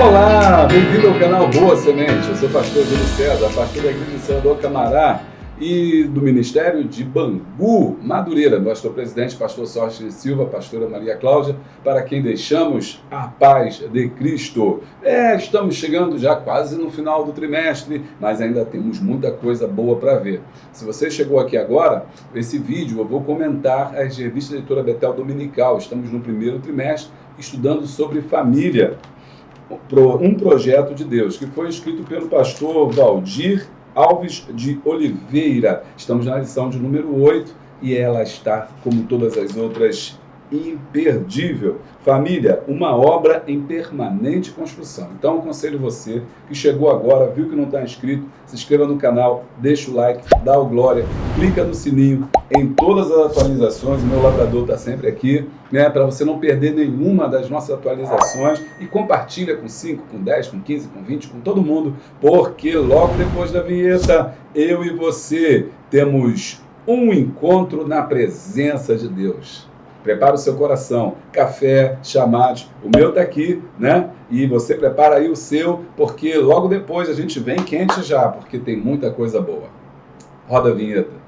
Olá, bem-vindo ao canal Boa Semente. Eu sou o pastor Júlio César, pastor da Igreja do Senador Camará e do Ministério de Bangu, Madureira, pastor presidente, pastor Sócrates Silva, pastora Maria Cláudia, para quem deixamos a paz de Cristo. Estamos chegando já quase no final do trimestre, mas ainda temos muita coisa boa para ver. Se você chegou aqui agora, esse vídeo eu vou comentar as revistas da Editora Betel Dominical. Estamos no primeiro trimestre, estudando sobre família. Um projeto de Deus, que foi escrito pelo pastor Valdir Alves de Oliveira. Estamos na lição de número 8 e ela está, como todas as outras, imperdível. Família, uma obra em permanente construção. Então, eu aconselho você que chegou agora, viu que não está inscrito, se inscreva no canal, deixa o like, dá o glória, clica no sininho em todas as atualizações. O meu labrador está sempre aqui, né, para você não perder nenhuma das nossas atualizações, e compartilha com 5, com 10, com 15, com 20, com todo mundo, porque logo depois da vinheta, eu e você temos um encontro na presença de Deus. Prepara o seu coração, café, chamados, o meu está aqui, né? E você prepara aí o seu, porque logo depois a gente vem quente já, porque tem muita coisa boa. Roda a vinheta.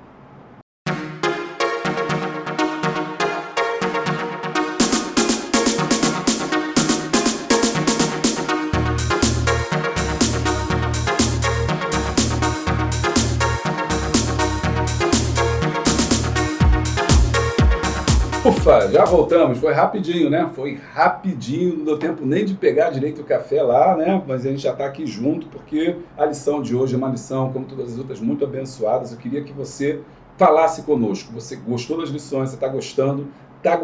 Ufa, já voltamos, foi rapidinho, né? Foi rapidinho, não deu tempo nem de pegar direito o café lá, né? Mas a gente já está aqui junto, porque a lição de hoje é uma lição, como todas as outras, muito abençoadas. Eu queria que você falasse conosco. Você gostou das lições? Você está gostando? Tá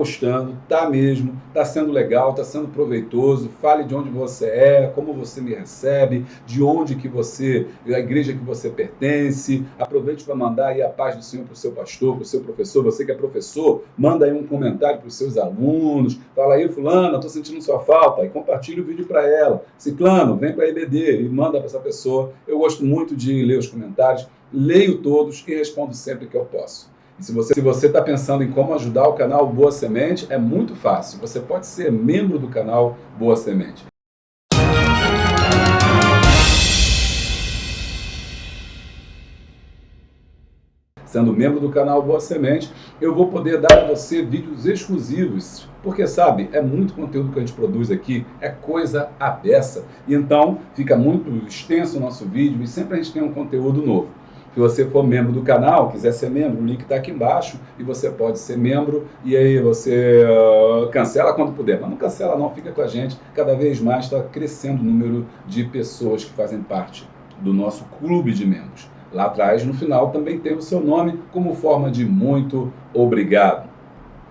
mesmo, tá sendo legal, tá sendo proveitoso. Fale de onde você é, como você me recebe, de onde que você, a igreja que você pertence. Aproveite para mandar aí a paz do Senhor para o seu pastor, para o seu professor. Você que é professor, manda aí um comentário para os seus alunos. Fala aí, fulana, estou sentindo sua falta, e compartilha o vídeo para ela. Ciclano, vem para a EBD e manda para essa pessoa. Eu gosto muito de ler os comentários, leio todos e respondo sempre que eu posso. E se você está pensando em como ajudar o canal Boa Semente, é muito fácil. Você pode ser membro do canal Boa Semente. Sendo membro do canal Boa Semente, eu vou poder dar a você vídeos exclusivos, porque sabe, é muito conteúdo que a gente produz aqui, é coisa à beça. E então fica muito extenso o nosso vídeo e sempre a gente tem um conteúdo novo. Se você for membro do canal, quiser ser membro, o link está aqui embaixo e você pode ser membro e aí você cancela quando puder. Mas não cancela não, fica com a gente. Cada vez mais está crescendo o número de pessoas que fazem parte do nosso clube de membros. Lá atrás, no final, também tem o seu nome como forma de muito obrigado.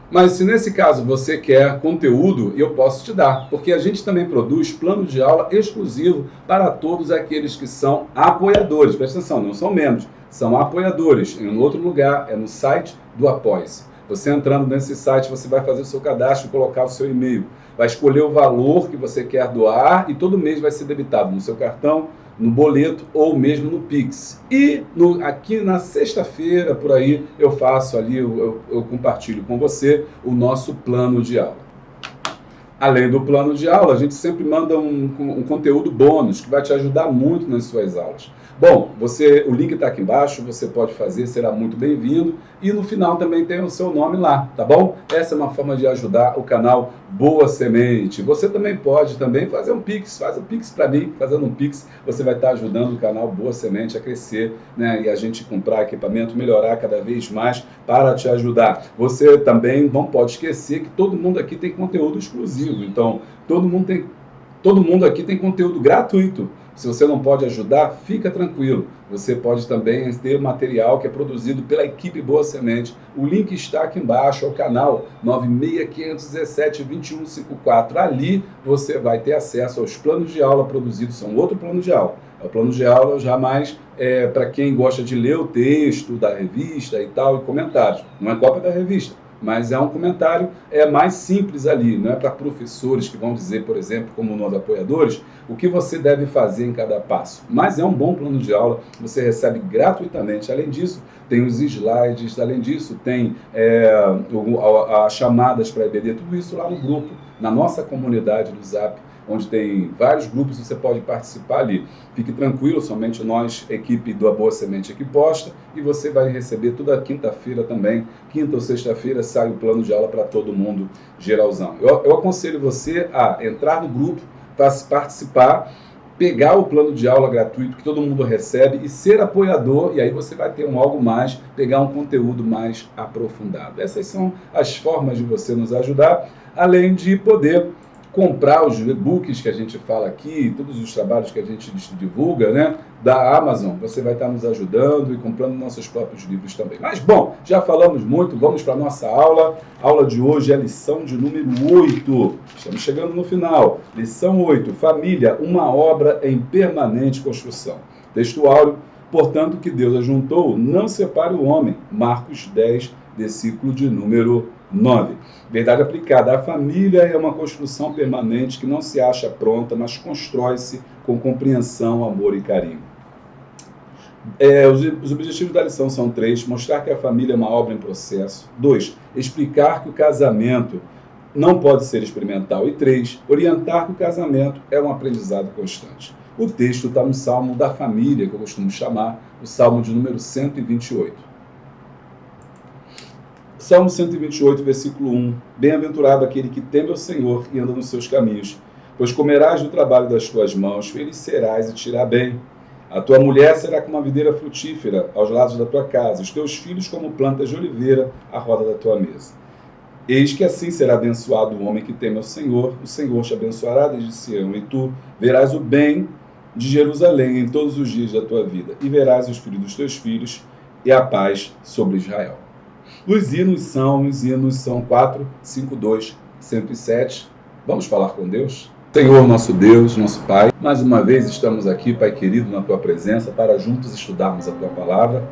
Mas se nesse caso você quer conteúdo, eu posso te dar, porque a gente também produz plano de aula exclusivo para todos aqueles que são apoiadores. Presta atenção, não são membros, são apoiadores. Em outro lugar, é no site do Apoia-se. Você entrando nesse site, você vai fazer o seu cadastro, colocar o seu e-mail, vai escolher o valor que você quer doar e todo mês vai ser debitado no seu cartão, no boleto ou mesmo no Pix. E aqui na sexta-feira, por aí, eu faço ali, eu compartilho com você o nosso plano de aula. Além do plano de aula, a gente sempre manda um conteúdo bônus que vai te ajudar muito nas suas aulas. Bom, o link está aqui embaixo, você pode fazer, será muito bem-vindo. E no final também tem o seu nome lá, tá bom? Essa é uma forma de ajudar o canal Boa Semente. Você também pode fazer um Pix, faz um Pix para mim. Fazendo um Pix, você vai estar ajudando o canal Boa Semente a crescer, né? E a gente comprar equipamento, melhorar cada vez mais para te ajudar. Você também não pode esquecer que todo mundo aqui tem conteúdo exclusivo. Então, todo mundo aqui tem conteúdo gratuito. Se você não pode ajudar, fica tranquilo. Você pode também ter material que é produzido pela equipe Boa Semente. O link está aqui embaixo, é o canal 965172154. Ali você vai ter acesso aos planos de aula produzidos, são outro plano de aula. O plano de aula já mais para quem gosta de ler o texto da revista e tal, e comentários. Não é cópia da revista, mas é um comentário mais simples ali, não é para professores que vão dizer, por exemplo, como nós apoiadores, o que você deve fazer em cada passo. Mas é um bom plano de aula, você recebe gratuitamente. Além disso, tem os slides, além disso, tem as chamadas para EBD, tudo isso lá no grupo, na nossa comunidade do Zap, onde tem vários grupos, você pode participar ali. Fique tranquilo, somente nós, equipe da Boa Semente aqui posta, e você vai receber toda quinta-feira também, quinta ou sexta-feira sai o plano de aula para todo mundo, geralzão. Eu aconselho você a entrar no grupo, participar, pegar o plano de aula gratuito que todo mundo recebe e ser apoiador, e aí você vai ter algo mais, pegar um conteúdo mais aprofundado. Essas são as formas de você nos ajudar, além de poder comprar os e-books que a gente fala aqui, todos os trabalhos que a gente divulga, né, da Amazon. Você vai estar nos ajudando e comprando nossos próprios livros também. Mas, bom, já falamos muito, vamos para a nossa aula. A aula de hoje é a lição de número 8. Estamos chegando no final. Lição 8, família, uma obra em permanente construção. Texto áureo, portanto, que Deus ajuntou, não separe o homem. Marcos 10, versículo de número 9. Verdade aplicada. A família é uma construção permanente que não se acha pronta, mas constrói-se com compreensão, amor e carinho. Os objetivos da lição são 3. Mostrar que a família é uma obra em processo. 2. Explicar que o casamento não pode ser experimental. E 3. Orientar que o casamento é um aprendizado constante. O texto está no Salmo da Família, que eu costumo chamar, o Salmo de número 128. Salmo 128, versículo 1. Bem-aventurado aquele que teme ao Senhor e anda nos seus caminhos, pois comerás do trabalho das tuas mãos, feliz serás e te irá bem. A tua mulher será como uma videira frutífera aos lados da tua casa, os teus filhos como plantas de oliveira à roda da tua mesa. Eis que assim será abençoado o homem que teme ao Senhor, o Senhor te abençoará desde Sião, e tu verás o bem de Jerusalém em todos os dias da tua vida, e verás os filhos dos teus filhos, e a paz sobre Israel. Os hinos são 4, 5, 2, 107. Vamos falar com Deus? Senhor, nosso Deus, nosso Pai, mais uma vez estamos aqui, Pai querido, na Tua presença, para juntos estudarmos a Tua palavra.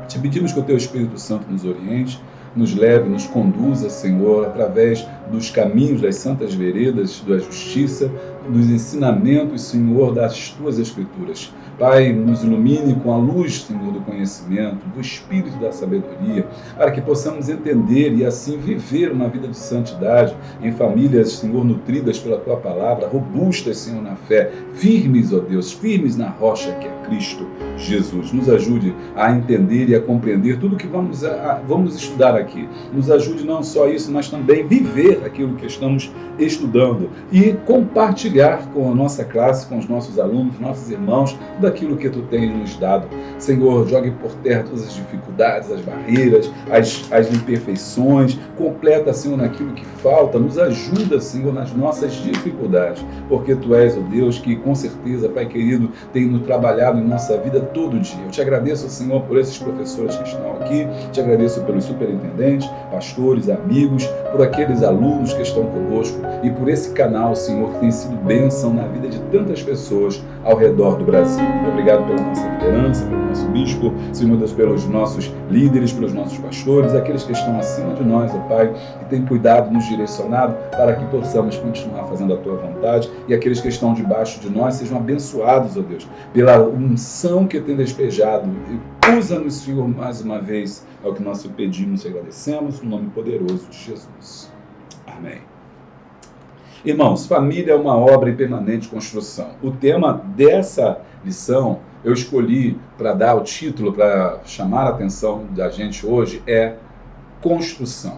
Te pedimos que o Teu Espírito Santo nos oriente, nos leve, nos conduza, Senhor, através dos caminhos das santas veredas, da justiça, dos ensinamentos, Senhor, das Tuas Escrituras. Pai, nos ilumine com a luz, Senhor, do conhecimento, do Espírito da sabedoria, para que possamos entender e assim viver uma vida de santidade em famílias, Senhor, nutridas pela Tua palavra, robustas, Senhor, na fé, firmes, ó Deus, firmes na rocha que é Cristo Jesus. Nos ajude a entender e a compreender tudo que vamos estudar aqui. Nos ajude não só isso, mas também viver aquilo que estamos estudando e compartilhar com a nossa classe, com os nossos alunos, nossos irmãos, daquilo que Tu tens nos dado. Senhor, jogue por terra todas as dificuldades, as barreiras, as imperfeições, completa, Senhor, naquilo que falta, nos ajuda, Senhor, nas nossas dificuldades, porque Tu és o Deus que, com certeza, Pai querido, tem nos trabalhado em nossa vida todo dia. Eu te agradeço, Senhor, por esses professores que estão aqui, te agradeço pelos superintendentes, pastores, amigos, por aqueles alunos que estão conosco e por esse canal, Senhor, que tem sido bênção na vida de tantas pessoas ao redor do Brasil. Obrigado pela nossa liderança, pelo nosso bispo, Senhor Deus, pelos nossos líderes, pelos nossos pastores, aqueles que estão acima de nós, ó Pai, que têm cuidado, nos direcionado para que possamos continuar fazendo a Tua vontade, e aqueles que estão debaixo de nós sejam abençoados, ó Deus, pela unção que tem despejado. Usa-nos, Senhor, mais uma vez, é o que nós te pedimos e agradecemos, no nome poderoso de Jesus. Amém. Irmãos, família é uma obra em permanente construção. O tema dessa lição eu escolhi para dar o título, para chamar a atenção da gente hoje, é construção.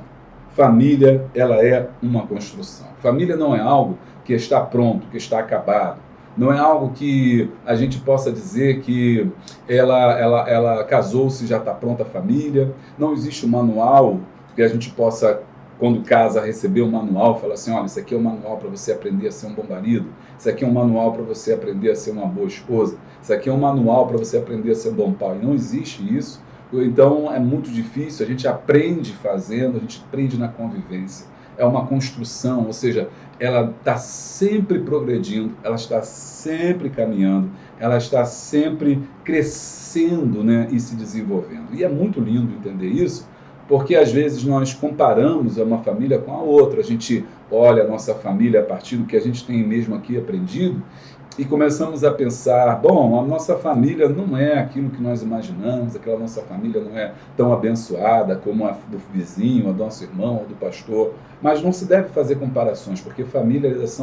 Família, ela é uma construção. Família não é algo que está pronto, que está acabado. Não é algo que a gente possa dizer que ela casou-se e já está pronta a família. Não existe um manual que a gente possa, quando casa, receber um manual, falar assim, olha, isso aqui é um manual para você aprender a ser um bom marido, isso aqui é um manual para você aprender a ser uma boa esposa, isso aqui é um manual para você aprender a ser um bom pai. Não existe isso, então é muito difícil, a gente aprende fazendo, a gente aprende na convivência. É uma construção, ou seja, ela está sempre progredindo, ela está sempre caminhando, ela está sempre crescendo, né, e se desenvolvendo. E é muito lindo entender isso, porque às vezes nós comparamos uma família com a outra, a gente olha a nossa família a partir do que a gente tem mesmo aqui aprendido, e começamos a pensar, bom, a nossa família não é aquilo que nós imaginamos, aquela nossa família não é tão abençoada como a do vizinho, a do nosso irmão, a do pastor, mas não se deve fazer comparações, porque famílias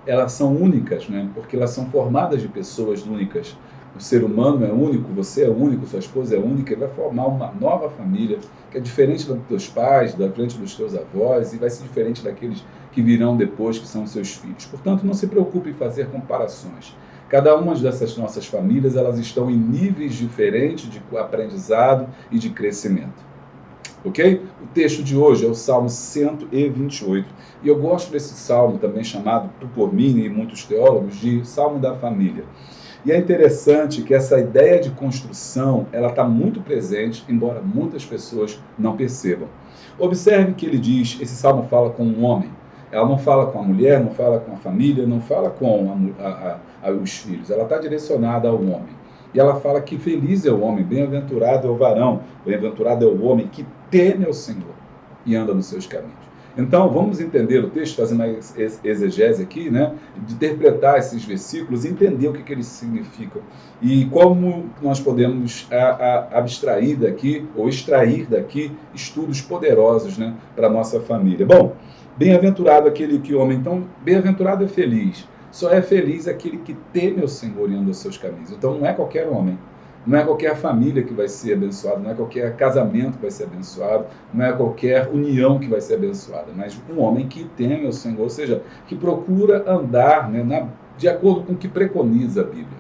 elas são únicas, né? Porque elas são formadas de pessoas únicas. O ser humano é único, você é único, sua esposa é única, e vai formar uma nova família, que é diferente dos teus pais, diferente dos teus avós, e vai ser diferente daqueles que virão depois, que são seus filhos. Portanto, não se preocupe em fazer comparações. Cada uma dessas nossas famílias, elas estão em níveis diferentes de aprendizado e de crescimento. Ok? O texto de hoje é o Salmo 128. E eu gosto desse salmo, também chamado por mim e muitos teólogos, de Salmo da Família. E é interessante que essa ideia de construção, ela está muito presente, embora muitas pessoas não percebam. Observe que ele diz, esse salmo fala com um homem. Ela não fala com a mulher, não fala com a família, não fala com os filhos. Ela está direcionada ao homem. E ela fala que feliz é o homem, bem-aventurado é o varão, bem-aventurado é o homem que teme ao Senhor e anda nos seus caminhos. Então, vamos entender o texto, fazer uma exegese aqui, né? De interpretar esses versículos e entender o que eles significam. E como nós podemos abstrair daqui, ou extrair daqui, estudos poderosos, né, para a nossa família. Bom, bem-aventurado aquele que homem, então, bem-aventurado é feliz. Só é feliz aquele que teme ao Senhor e anda aos seus caminhos. Então, não é qualquer homem. Não é qualquer família que vai ser abençoada, não é qualquer casamento que vai ser abençoado, não é qualquer união que vai ser abençoada, mas um homem que teme ao Senhor, ou seja, que procura andar, né, de acordo com o que preconiza a Bíblia.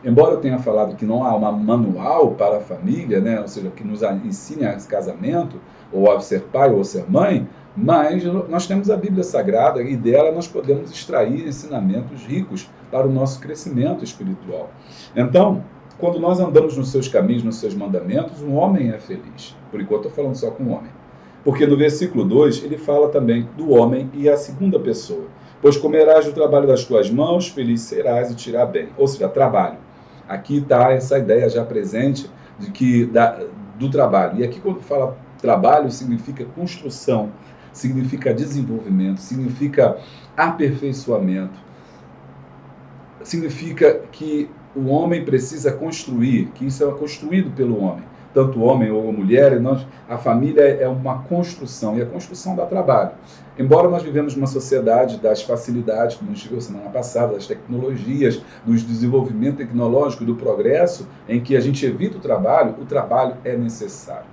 Embora eu tenha falado que não há um manual para a família, né, ou seja, que nos ensine a casamento, ou a ser pai ou a ser mãe, mas nós temos a Bíblia Sagrada e dela nós podemos extrair ensinamentos ricos para o nosso crescimento espiritual. Então, quando nós andamos nos seus caminhos, nos seus mandamentos, um homem é feliz. Por enquanto eu estou falando só com o homem. Porque no versículo 2, ele fala também do homem e a segunda pessoa. Pois comerás do trabalho das tuas mãos, feliz serás e te irá bem. Ou seja, trabalho. Aqui está essa ideia já presente do trabalho. E aqui quando fala trabalho, significa construção, significa desenvolvimento, significa aperfeiçoamento. Significa que o homem precisa construir, que isso é construído pelo homem, tanto o homem ou a mulher, a família é uma construção, e a construção dá trabalho. Embora nós vivemos numa sociedade das facilidades, como a gente viu semana passada, das tecnologias, do desenvolvimento tecnológico, do progresso, em que a gente evita o trabalho é necessário.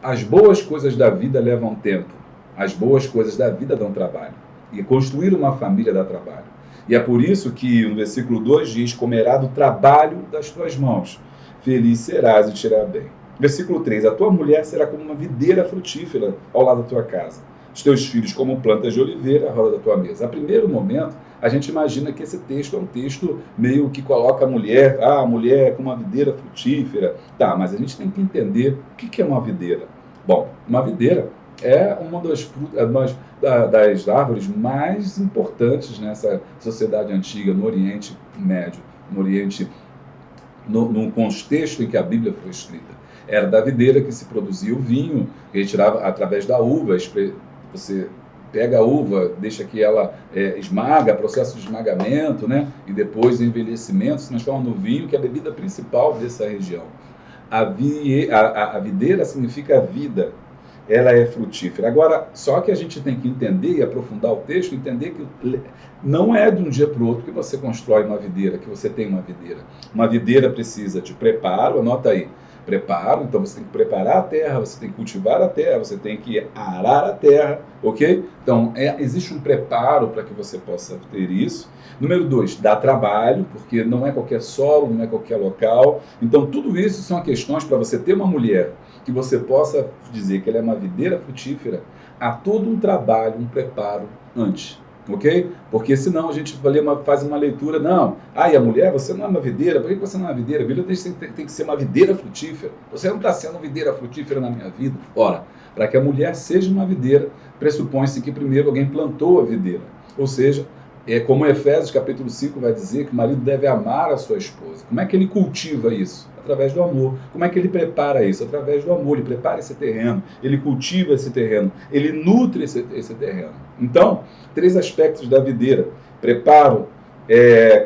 As boas coisas da vida levam tempo, as boas coisas da vida dão trabalho, e construir uma família dá trabalho. E é por isso que no versículo 2 diz, comerá do trabalho das tuas mãos, feliz serás e te irá bem. Versículo 3, a tua mulher será como uma videira frutífera ao lado da tua casa, os teus filhos como plantas de oliveira à roda da tua mesa. A primeiro momento, a gente imagina que esse texto é um texto meio que coloca a mulher é como uma videira frutífera. Tá, mas a gente tem que entender o que é uma videira. Bom, uma videira é uma das árvores mais importantes nessa sociedade antiga, no Oriente Médio, no contexto em que a Bíblia foi escrita. Era da videira que se produzia o vinho, que retirava através da uva. Você pega a uva, deixa que ela esmaga, processo de esmagamento, né? E depois envelhecimento, se transforma no vinho, que é a bebida principal dessa região. A videira significa vida. Ela é frutífera. Agora, só que a gente tem que entender e aprofundar o texto, entender que não é de um dia para o outro que você constrói uma videira, que você tem uma videira. Uma videira precisa de preparo, anota aí, preparo, então você tem que preparar a terra, você tem que cultivar a terra, você tem que arar a terra, ok? Então, existe um preparo para que você possa ter isso. Número 2, dá trabalho, porque não é qualquer solo, não é qualquer local. Então, tudo isso são questões para você ter uma mulher que você possa dizer que ela é uma videira frutífera. Há todo um trabalho, um preparo antes, ok? Porque senão a gente faz uma leitura, não, e a mulher, você não é uma videira, por que você não é uma videira? A Bíblia tem que ser uma videira frutífera. Você não está sendo uma videira frutífera na minha vida. Ora, para que a mulher seja uma videira, pressupõe-se que primeiro alguém plantou a videira. Ou seja, como Efésios capítulo 5 vai dizer que o marido deve amar a sua esposa. Como é que ele cultiva isso? Através do amor. Como é que ele prepara isso? Através do amor. Ele prepara esse terreno, ele cultiva esse terreno, ele nutre esse terreno. Então, 3 aspectos da videira: preparo,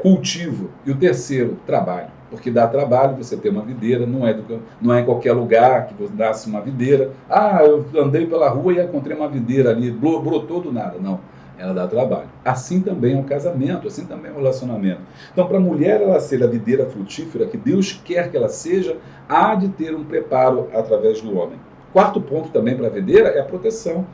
cultivo. E o terceiro, trabalho. Porque dá trabalho você ter uma videira, não é em qualquer lugar que nasce uma videira. Ah, eu andei pela rua e encontrei uma videira ali, brotou do nada. Não, ela dá trabalho. Assim também é um casamento, assim também é um relacionamento. Então, para a mulher ela ser a videira frutífera que Deus quer que ela seja, há de ter um preparo através do homem. Quarto ponto também para a videira é a proteção.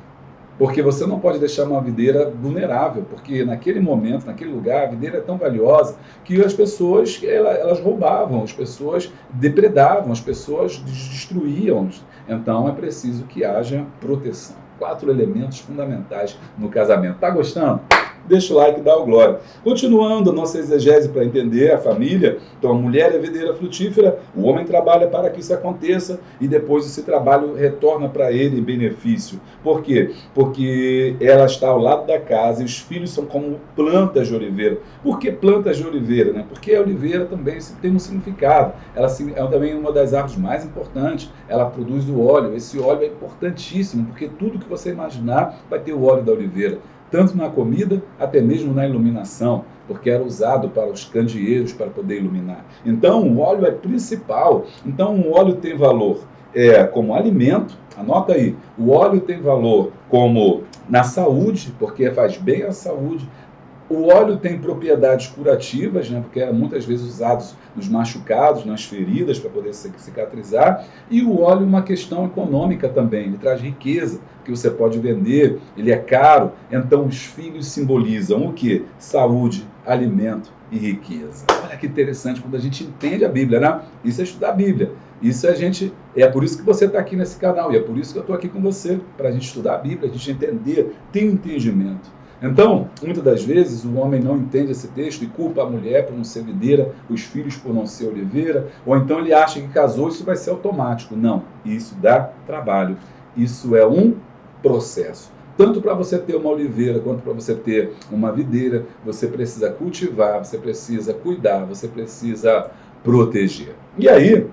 Porque você não pode deixar uma videira vulnerável, porque naquele momento, naquele lugar, a videira é tão valiosa que as pessoas elas roubavam, as pessoas depredavam, as pessoas destruíam. Então é preciso que haja proteção. 4 elementos fundamentais no casamento. Tá gostando? Deixa o like e dá o glória. Continuando a nossa exegese para entender a família, então a mulher é videira frutífera, o homem trabalha para que isso aconteça e depois esse trabalho retorna para ele em benefício. Por quê? Porque ela está ao lado da casa e os filhos são como plantas de oliveira. Por que plantas de oliveira? Né? Porque a oliveira também tem um significado. Ela é também uma das árvores mais importantes. Ela produz o óleo. Esse óleo é importantíssimo, porque tudo que você imaginar vai ter o óleo da oliveira. Tanto na comida, até mesmo na iluminação, porque era usado para os candeeiros para poder iluminar. Então, o óleo é principal. Então, o óleo tem valor como alimento, anota aí, o óleo tem valor como na saúde, porque faz bem à saúde. O óleo tem propriedades curativas, né, porque era muitas vezes usado nos machucados, nas feridas, para poder cicatrizar. E o óleo é uma questão econômica também, ele traz riqueza, que você pode vender, ele é caro. Então os filhos simbolizam o quê? Saúde, alimento e riqueza. Olha que interessante quando a gente entende a Bíblia, né? Isso é estudar a Bíblia. Isso é por isso que você está aqui nesse canal, e é por isso que eu estou aqui com você, para a gente estudar a Bíblia, a gente entender, ter um entendimento. Então, muitas das vezes, o homem não entende esse texto e culpa a mulher por não ser videira, os filhos por não ser oliveira, ou então ele acha que casou, isso vai ser automático. Não, isso dá trabalho. Isso é um processo. Tanto para você ter uma oliveira, quanto para você ter uma videira, você precisa cultivar, você precisa cuidar, você precisa proteger. E aí,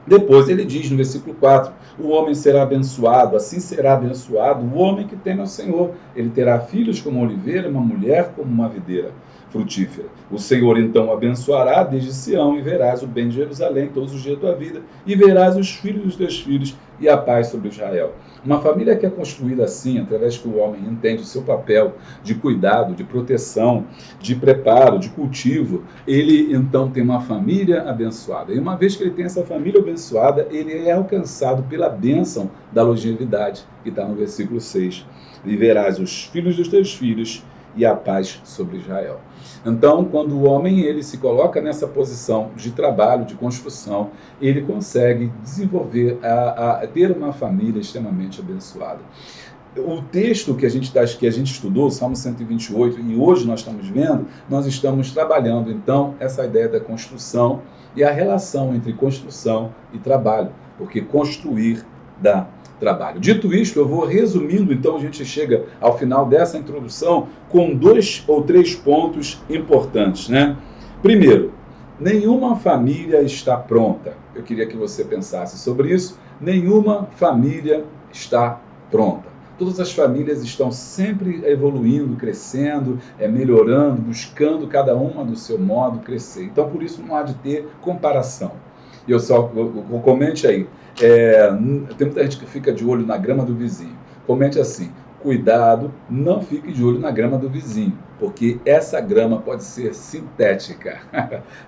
depois ele diz no versículo 4, o homem será abençoado, assim será abençoado o homem que teme ao Senhor. Ele terá filhos como uma oliveira, uma mulher como uma videira frutífera. O Senhor então o abençoará desde Sião, e verás o bem de Jerusalém todos os dias da tua vida, e verás os filhos dos teus filhos, e a paz sobre Israel. Uma família que é construída assim, através que o homem entende o seu papel de cuidado, de proteção, de preparo, de cultivo, ele então tem uma família abençoada. E uma vez que ele tem essa família abençoada, ele é alcançado pela bênção da longevidade, que está no versículo 6. E verás os filhos dos teus filhos, e a paz sobre Israel. Então, quando o homem ele se coloca nessa posição de trabalho, de construção, ele consegue desenvolver, ter uma família extremamente abençoada. O texto que a gente estudou, Salmo 128, e hoje nós estamos vendo, nós estamos trabalhando, então, essa ideia da construção e a relação entre construção e trabalho, porque construir dá trabalho. Dito isto, eu vou resumindo, então a gente chega ao final dessa introdução com 2 ou 3 pontos importantes, né? Primeiro, nenhuma família está pronta. Eu queria que você pensasse sobre isso. Nenhuma família está pronta. Todas as famílias estão sempre evoluindo, crescendo, melhorando, buscando cada uma do seu modo crescer. Então, por isso, não há de ter comparação. E comente aí. Tem muita gente que fica de olho na grama do vizinho. Comente assim: cuidado, não fique de olho na grama do vizinho, porque essa grama pode ser sintética.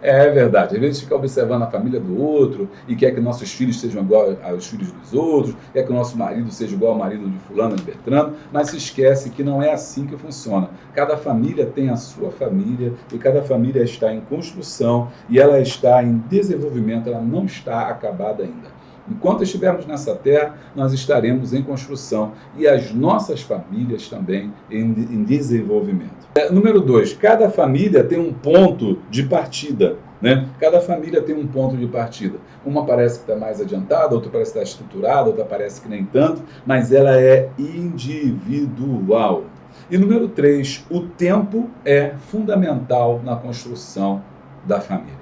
É verdade. Às vezes fica observando a família do outro e quer que nossos filhos sejam igual aos filhos dos outros, quer que o nosso marido seja igual ao marido de fulano, de Bertrano, mas se esquece que não é assim que funciona. Cada família tem a sua família e cada família está em construção e ela está em desenvolvimento, ela não está acabada ainda. Enquanto estivermos nessa terra, nós estaremos em construção e as nossas famílias também em desenvolvimento. Número 2, cada família tem um ponto de partida, né? Cada família tem um ponto de partida. Uma parece que está mais adiantada, outra parece que está estruturada, outra parece que nem tanto, mas ela é individual. E número 3, o tempo é fundamental na construção da família.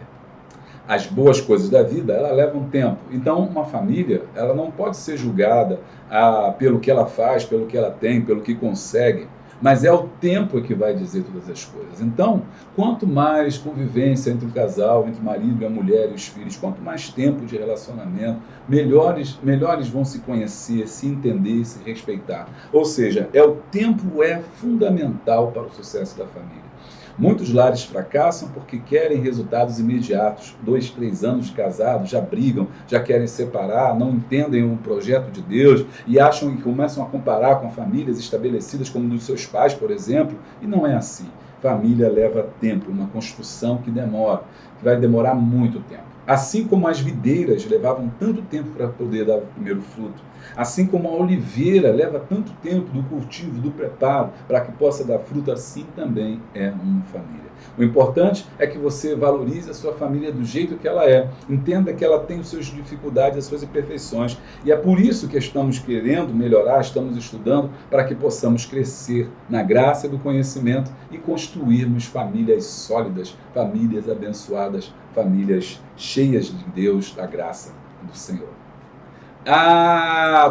As boas coisas da vida, ela leva um tempo. Então, uma família, ela não pode ser julgada pelo que ela faz, pelo que ela tem, pelo que consegue. mas é o tempo que vai dizer todas as coisas. Então, quanto mais convivência entre o casal, entre o marido e a mulher e os filhos, quanto mais tempo de relacionamento, melhores vão se conhecer, se entender, se respeitar. Ou seja, o tempo é fundamental para o sucesso da família. Muitos lares fracassam porque querem resultados imediatos. 2, 3 anos de casado, já brigam, já querem separar, não entendem o projeto de Deus e acham que começam a comparar com famílias estabelecidas como dos seus pais, por exemplo, e não é assim. Família leva tempo, uma construção que demora, que vai demorar muito tempo. Assim como as videiras levavam tanto tempo para poder dar o primeiro fruto, assim como a oliveira leva tanto tempo do cultivo, do preparo, para que possa dar fruto, assim também é uma família. O importante é que você valorize a sua família do jeito que ela é, entenda que ela tem as suas dificuldades, as suas imperfeições, e é por isso que estamos querendo melhorar, estamos estudando, para que possamos crescer na graça do conhecimento e construirmos famílias sólidas, famílias abençoadas, famílias cheias de Deus, da graça do Senhor.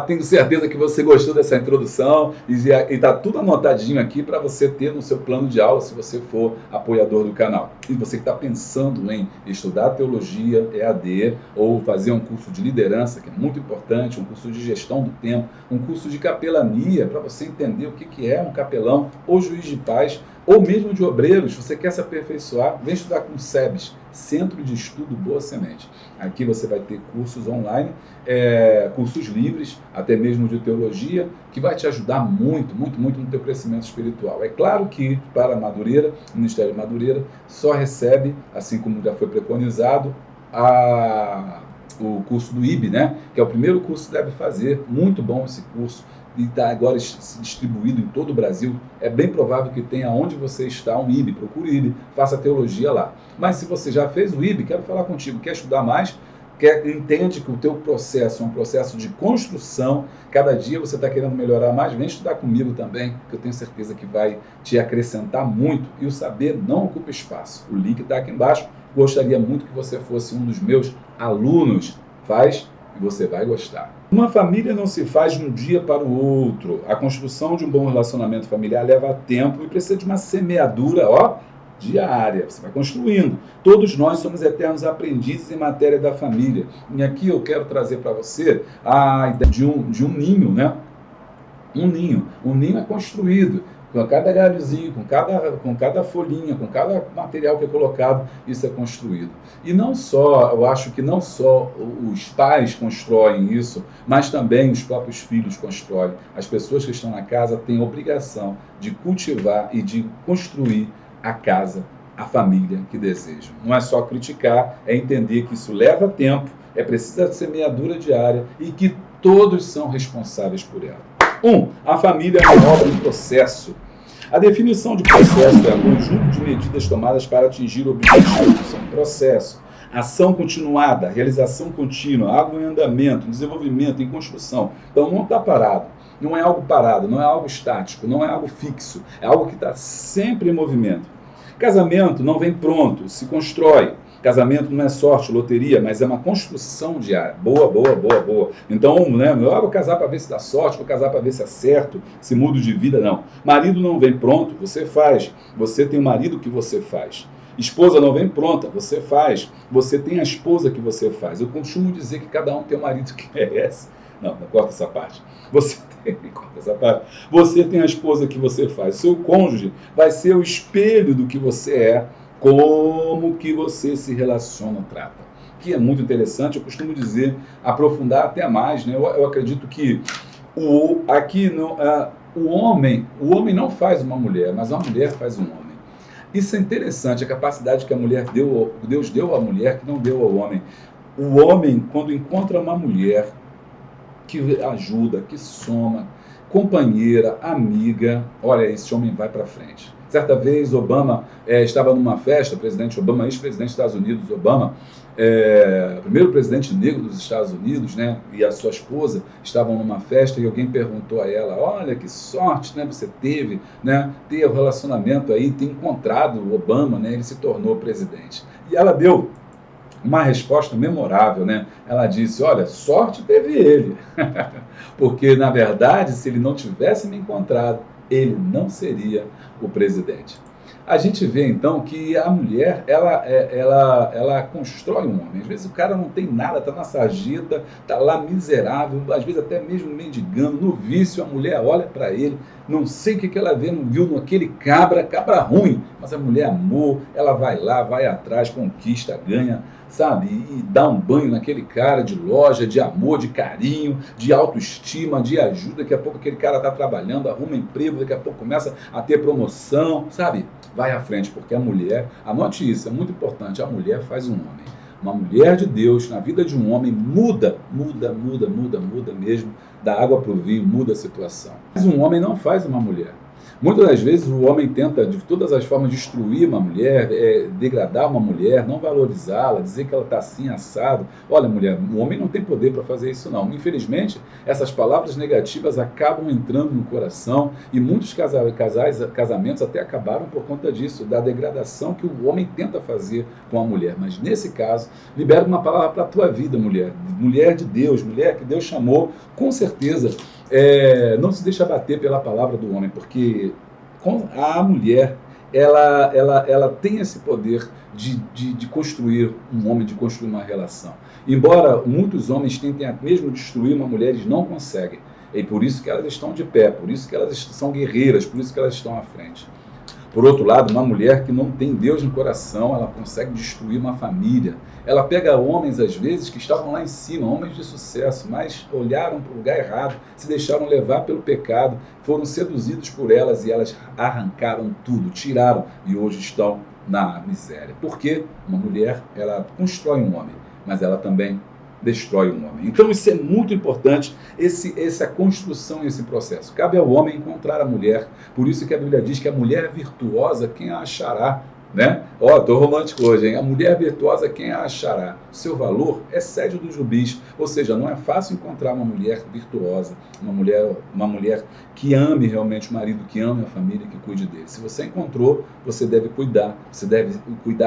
Tenho certeza que você gostou dessa introdução e está tudo anotadinho aqui para você ter no seu plano de aula se você for apoiador do canal. E você que está pensando em estudar teologia, EAD, ou fazer um curso de liderança, que é muito importante, um curso de gestão do tempo, um curso de capelania, para você entender o que é um capelão ou juiz de paz, ou mesmo de obreiros, você quer se aperfeiçoar, vem estudar com o SEBS, Centro de Estudo Boa Semente. Aqui você vai ter cursos online, cursos livres, até mesmo de teologia, que vai te ajudar muito, muito, muito no teu crescimento espiritual. É claro que para Madureira, o Ministério Madureira, só recebe, assim como já foi preconizado, o curso do IB, né? Que é o primeiro curso que deve fazer, muito bom esse curso, e está agora distribuído em todo o Brasil. É bem provável que tenha onde você está um IB, procure o IB, faça teologia lá. Mas se você já fez o IB, quero falar contigo, quer estudar mais, entende que o teu processo é um processo de construção, cada dia você está querendo melhorar mais, vem estudar comigo também, que eu tenho certeza que vai te acrescentar muito, e o saber não ocupa espaço. O link está aqui embaixo, gostaria muito que você fosse um dos meus alunos, faz e você vai gostar. Uma família não se faz de um dia para o outro. A construção de um bom relacionamento familiar leva tempo e precisa de uma semeadura, diária. Você vai construindo. Todos nós somos eternos aprendizes em matéria da família. E aqui eu quero trazer para você a ideia de um ninho, né? Um ninho. Um ninho é construído. Com cada galhozinho, com cada folhinha, com cada material que é colocado, isso é construído. E não só, eu acho que não só os pais constroem isso, mas também os próprios filhos constroem. As pessoas que estão na casa têm a obrigação de cultivar e de construir a casa, a família que desejam. Não é só criticar, é entender que isso leva tempo, é preciso de semeadura diária e que todos são responsáveis por ela. A família é uma obra em processo. A definição de processo é um conjunto de medidas tomadas para atingir objetivos, é um processo. Ação continuada, realização contínua, algo em andamento, desenvolvimento, em construção. Então não está parado, não é algo parado, não é algo estático, não é algo fixo, é algo que está sempre em movimento. Casamento não vem pronto, se constrói. Casamento não é sorte, loteria, mas é uma construção diária. Boa. Então, eu vou casar para ver se dá sorte, vou casar para ver se acerto, se mudo de vida, não. Marido não vem pronto, você faz. Você tem o marido que você faz. Esposa não vem pronta, você faz. Você tem a esposa que você faz. Eu costumo dizer que cada um tem o marido que merece. Não corta essa parte. Você tem a esposa que você faz. Seu cônjuge vai ser o espelho do que você é, como que você se relaciona, trata. Que é muito interessante, eu costumo dizer, aprofundar até mais, né? Eu acredito que o homem não faz uma mulher, mas a mulher faz um homem. Isso é interessante, a capacidade que Deus deu à mulher, que não deu ao homem. O homem, quando encontra uma mulher que ajuda, que soma, companheira, amiga, olha, esse homem vai para frente. Certa vez, Obama estava numa festa, o presidente Obama, ex-presidente dos Estados Unidos, Obama, primeiro presidente negro dos Estados Unidos, né, e a sua esposa estavam numa festa e alguém perguntou a ela, olha que sorte, né, você teve, né, ter o relacionamento aí, ter encontrado o Obama, né, ele se tornou presidente. E ela deu uma resposta memorável, né? Ela disse, olha, sorte teve ele, porque na verdade, se ele não tivesse me encontrado, ele não seria o presidente. A gente vê então que a mulher, ela constrói um homem. Às vezes o cara não tem nada, está na sarjeta, está lá miserável, às vezes até mesmo mendigando, no vício, a mulher olha para ele, não sei o que ela vê, não viu naquele cabra ruim, mas a mulher amou, ela vai lá, vai atrás, conquista, ganha, sabe, e dá um banho naquele cara de loja, de amor, de carinho, de autoestima, de ajuda. Daqui a pouco aquele cara está trabalhando, arruma emprego, daqui a pouco começa a ter promoção, sabe? Vai à frente, porque a mulher, anote isso, é muito importante, a mulher faz um homem. Uma mulher de Deus, na vida de um homem, muda mesmo, da água para o vinho, muda a situação. Mas um homem não faz uma mulher. Muitas das vezes o homem tenta de todas as formas destruir uma mulher, degradar uma mulher, não valorizá-la, dizer que ela está assim, assado. Olha, mulher, o homem não tem poder para fazer isso não. Infelizmente, essas palavras negativas acabam entrando no coração e muitos casamentos até acabaram por conta disso, da degradação que o homem tenta fazer com a mulher. Mas nesse caso, libera uma palavra para a tua vida, mulher. Mulher de Deus, mulher que Deus chamou, com certeza. Não se deixa bater pela palavra do homem, porque a mulher ela tem esse poder de construir um homem, de construir uma relação. Embora muitos homens tentem mesmo destruir uma mulher, eles não conseguem. É por isso que elas estão de pé, por isso que elas são guerreiras, por isso que elas estão à frente. Por outro lado, uma mulher que não tem Deus no coração, ela consegue destruir uma família. Ela pega homens, às vezes, que estavam lá em cima, homens de sucesso, mas olharam para o lugar errado, se deixaram levar pelo pecado, foram seduzidos por elas e elas arrancaram tudo, tiraram e hoje estão na miséria. Porque uma mulher, ela constrói um homem, mas ela também destrói um homem. Então isso é muito importante, essa construção, esse processo. Cabe ao homem encontrar a mulher, por isso que a Bíblia diz que a mulher virtuosa, quem a achará? Né? Estou romântico hoje, hein? A mulher virtuosa, quem a achará? Seu valor excede o dos rubis, ou seja, não é fácil encontrar uma mulher virtuosa, uma mulher que ame realmente o marido, que ame a família, que cuide dele. Se você encontrou, você deve cuidar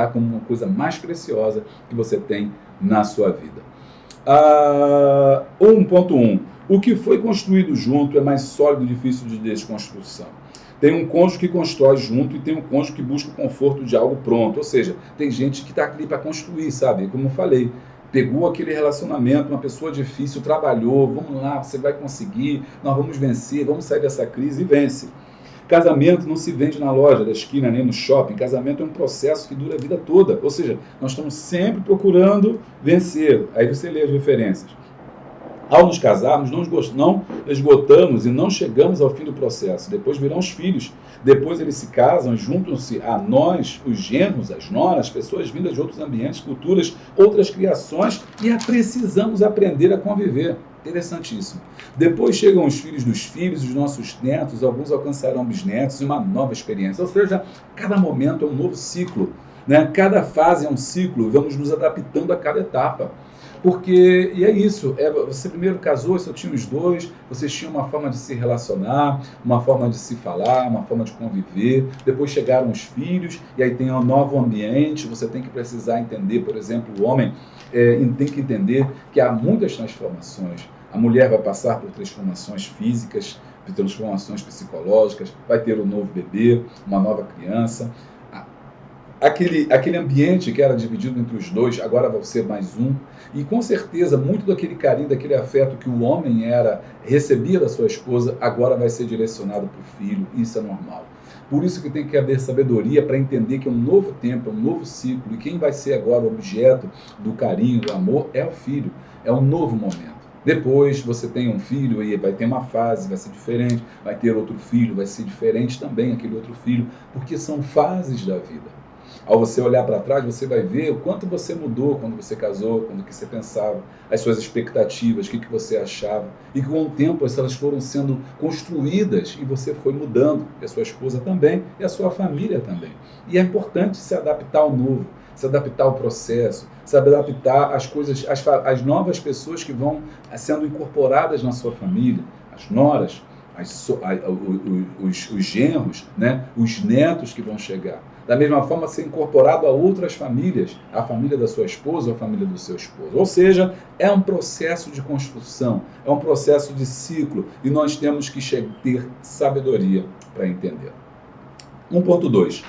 como uma coisa mais preciosa que você tem na sua vida. 1.1. O que foi construído junto é mais sólido e difícil de desconstrução. Tem um cônjuge que constrói junto e tem um cônjuge que busca o conforto de algo pronto. Ou seja, tem gente que está ali para construir, sabe? Como eu falei, pegou aquele relacionamento, uma pessoa difícil, trabalhou, vamos lá, você vai conseguir, nós vamos vencer, vamos sair dessa crise e vence. Casamento não se vende na loja da esquina nem no shopping. Casamento é um processo que dura a vida toda. Ou seja, nós estamos sempre procurando vencer. Aí você lê as referências. Ao nos casarmos, não esgotamos e não chegamos ao fim do processo. Depois virão os filhos. Depois eles se casam, juntam-se a nós, os genros, as noras, pessoas vindas de outros ambientes, culturas, outras criações, e precisamos aprender a conviver. Interessantíssimo. Depois chegam os filhos dos filhos, os nossos netos, alguns alcançarão bisnetos e uma nova experiência. Ou seja, cada momento é um novo ciclo, né? Cada fase é um ciclo, vamos nos adaptando a cada etapa. Porque, e é isso, você primeiro casou, só tinha os dois, vocês tinham uma forma de se relacionar, uma forma de se falar, uma forma de conviver, depois chegaram os filhos, e aí tem um novo ambiente, você tem que precisar entender, por exemplo, o homem tem que entender que há muitas transformações. A mulher vai passar por transformações físicas, por transformações psicológicas, vai ter um novo bebê, uma nova criança. Aquele ambiente que era dividido entre os dois, agora vai ser mais um. E com certeza, muito daquele carinho, daquele afeto que o homem recebia da sua esposa, agora vai ser direcionado para o filho. Isso é normal. Por isso que tem que haver sabedoria para entender que é um novo tempo, é um novo ciclo. E quem vai ser agora o objeto do carinho, do amor, é o filho. É um novo momento. Depois você tem um filho e vai ter uma fase, vai ser diferente. Vai ter outro filho, vai ser diferente também aquele outro filho. Porque são fases da vida. Ao você olhar para trás, você vai ver o quanto você mudou quando você casou, quando que você pensava, as suas expectativas, o que você achava. E com o tempo elas foram sendo construídas e você foi mudando, e a sua esposa também, e a sua família também. E é importante se adaptar ao novo, se adaptar ao processo, se adaptar às coisas, às novas pessoas que vão sendo incorporadas na sua família, as noras, os genros, né? Os netos que vão chegar. Da mesma forma, ser incorporado a outras famílias, a família da sua esposa ou a família do seu esposo. Ou seja, é um processo de construção, é um processo de ciclo, e nós temos que ter sabedoria para entender. 1.2.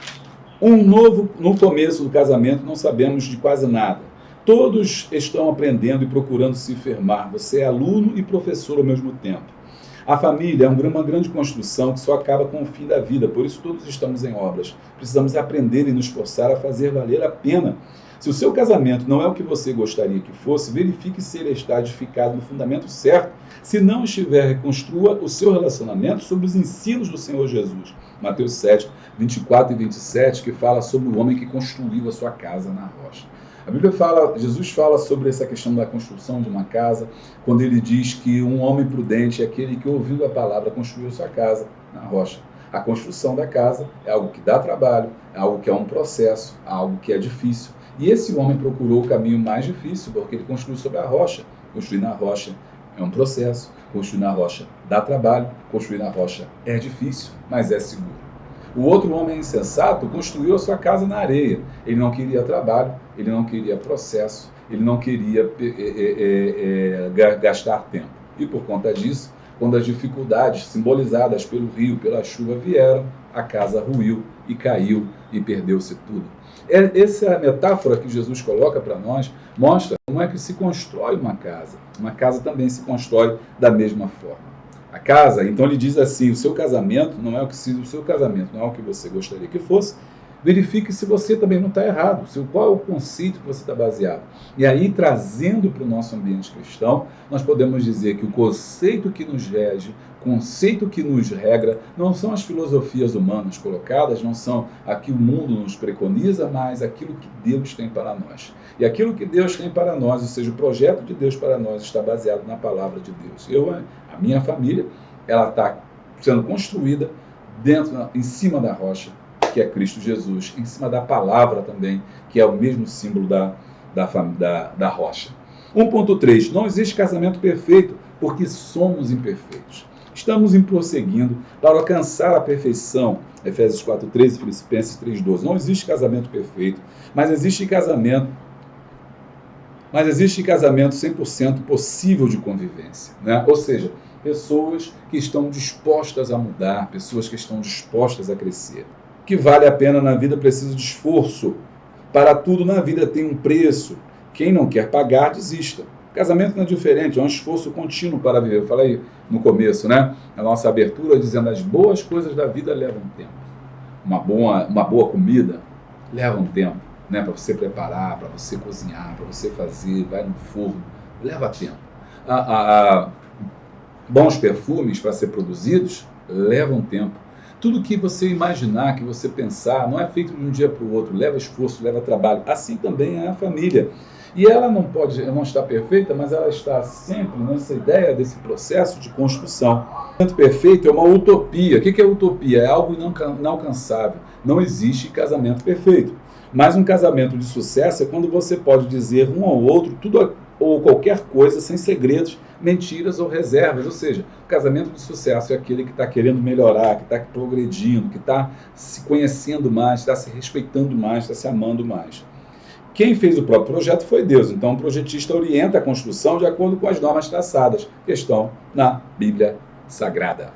No começo do casamento não sabemos de quase nada. Todos estão aprendendo e procurando se firmar. Você é aluno e professor ao mesmo tempo. A família é uma grande construção que só acaba com o fim da vida, por isso todos estamos em obras. Precisamos aprender e nos esforçar a fazer valer a pena. Se o seu casamento não é o que você gostaria que fosse, verifique se ele está edificado no fundamento certo. Se não estiver, reconstrua o seu relacionamento sobre os ensinos do Senhor Jesus. Mateus 7, 24 e 27, que fala sobre o homem que construiu a sua casa na rocha. A Bíblia fala, Jesus fala sobre essa questão da construção de uma casa, quando ele diz que um homem prudente é aquele que, ouvindo a palavra, construiu sua casa na rocha. A construção da casa é algo que dá trabalho, é algo que é um processo, é algo que é difícil. E esse homem procurou o caminho mais difícil, porque ele construiu sobre a rocha. Construir na rocha é um processo, construir na rocha dá trabalho, construir na rocha é difícil, mas é seguro. O outro homem insensato construiu a sua casa na areia. Ele não queria trabalho, ele não queria processo, ele não queria gastar tempo. E por conta disso, quando as dificuldades simbolizadas pelo rio, pela chuva vieram, a casa ruiu e caiu e perdeu-se tudo. Essa metáfora que Jesus coloca para nós mostra como é que se constrói uma casa. Uma casa também se constrói da mesma forma. A casa, então ele diz assim, o seu casamento não é o que você gostaria que fosse. Verifique se você também não está errado, qual é o conceito que você está baseado. E aí, trazendo para o nosso ambiente cristão, nós podemos dizer que o conceito que nos rege, o conceito que nos regra, não são as filosofias humanas colocadas, não são aquilo que o mundo nos preconiza, mas aquilo que Deus tem para nós. E aquilo que Deus tem para nós, ou seja, o projeto de Deus para nós, está baseado na palavra de Deus. A minha família, ela está sendo construída em cima da rocha, que é Cristo Jesus, em cima da palavra também, que é o mesmo símbolo da rocha. 1.3. Não existe casamento perfeito, porque somos imperfeitos. Estamos prosseguindo para alcançar a perfeição. Efésios 4.13 e Filipenses 3.12. Não existe casamento perfeito, mas existe casamento 100% possível de convivência, né? Ou seja, pessoas que estão dispostas a mudar, pessoas que estão dispostas a crescer. O que vale a pena na vida precisa de esforço. Para tudo na vida tem um preço. Quem não quer pagar, desista. Casamento não é diferente, é um esforço contínuo para viver. Eu falei no começo, né? A nossa abertura dizendo as boas coisas da vida levam tempo. Uma boa comida leva um tempo, né? Para você preparar, para você cozinhar, para você fazer, vai no forno, leva tempo. Bons perfumes para ser produzidos levam tempo. Tudo que você imaginar, que você pensar, não é feito de um dia para o outro, leva esforço, leva trabalho. Assim também é a família. E ela não está perfeita, mas ela está sempre nessa ideia desse processo de construção. O casamento perfeito é uma utopia. O que é utopia? É algo inalcançável. Não existe casamento perfeito. Mas um casamento de sucesso é quando você pode dizer um ao outro tudo ou qualquer coisa sem segredos, mentiras ou reservas. Ou seja, o casamento de sucesso é aquele que está querendo melhorar, que está progredindo, que está se conhecendo mais, está se respeitando mais, está se amando mais. Quem fez o próprio projeto foi Deus. Então, o projetista orienta a construção de acordo com as normas traçadas, que estão na Bíblia Sagrada.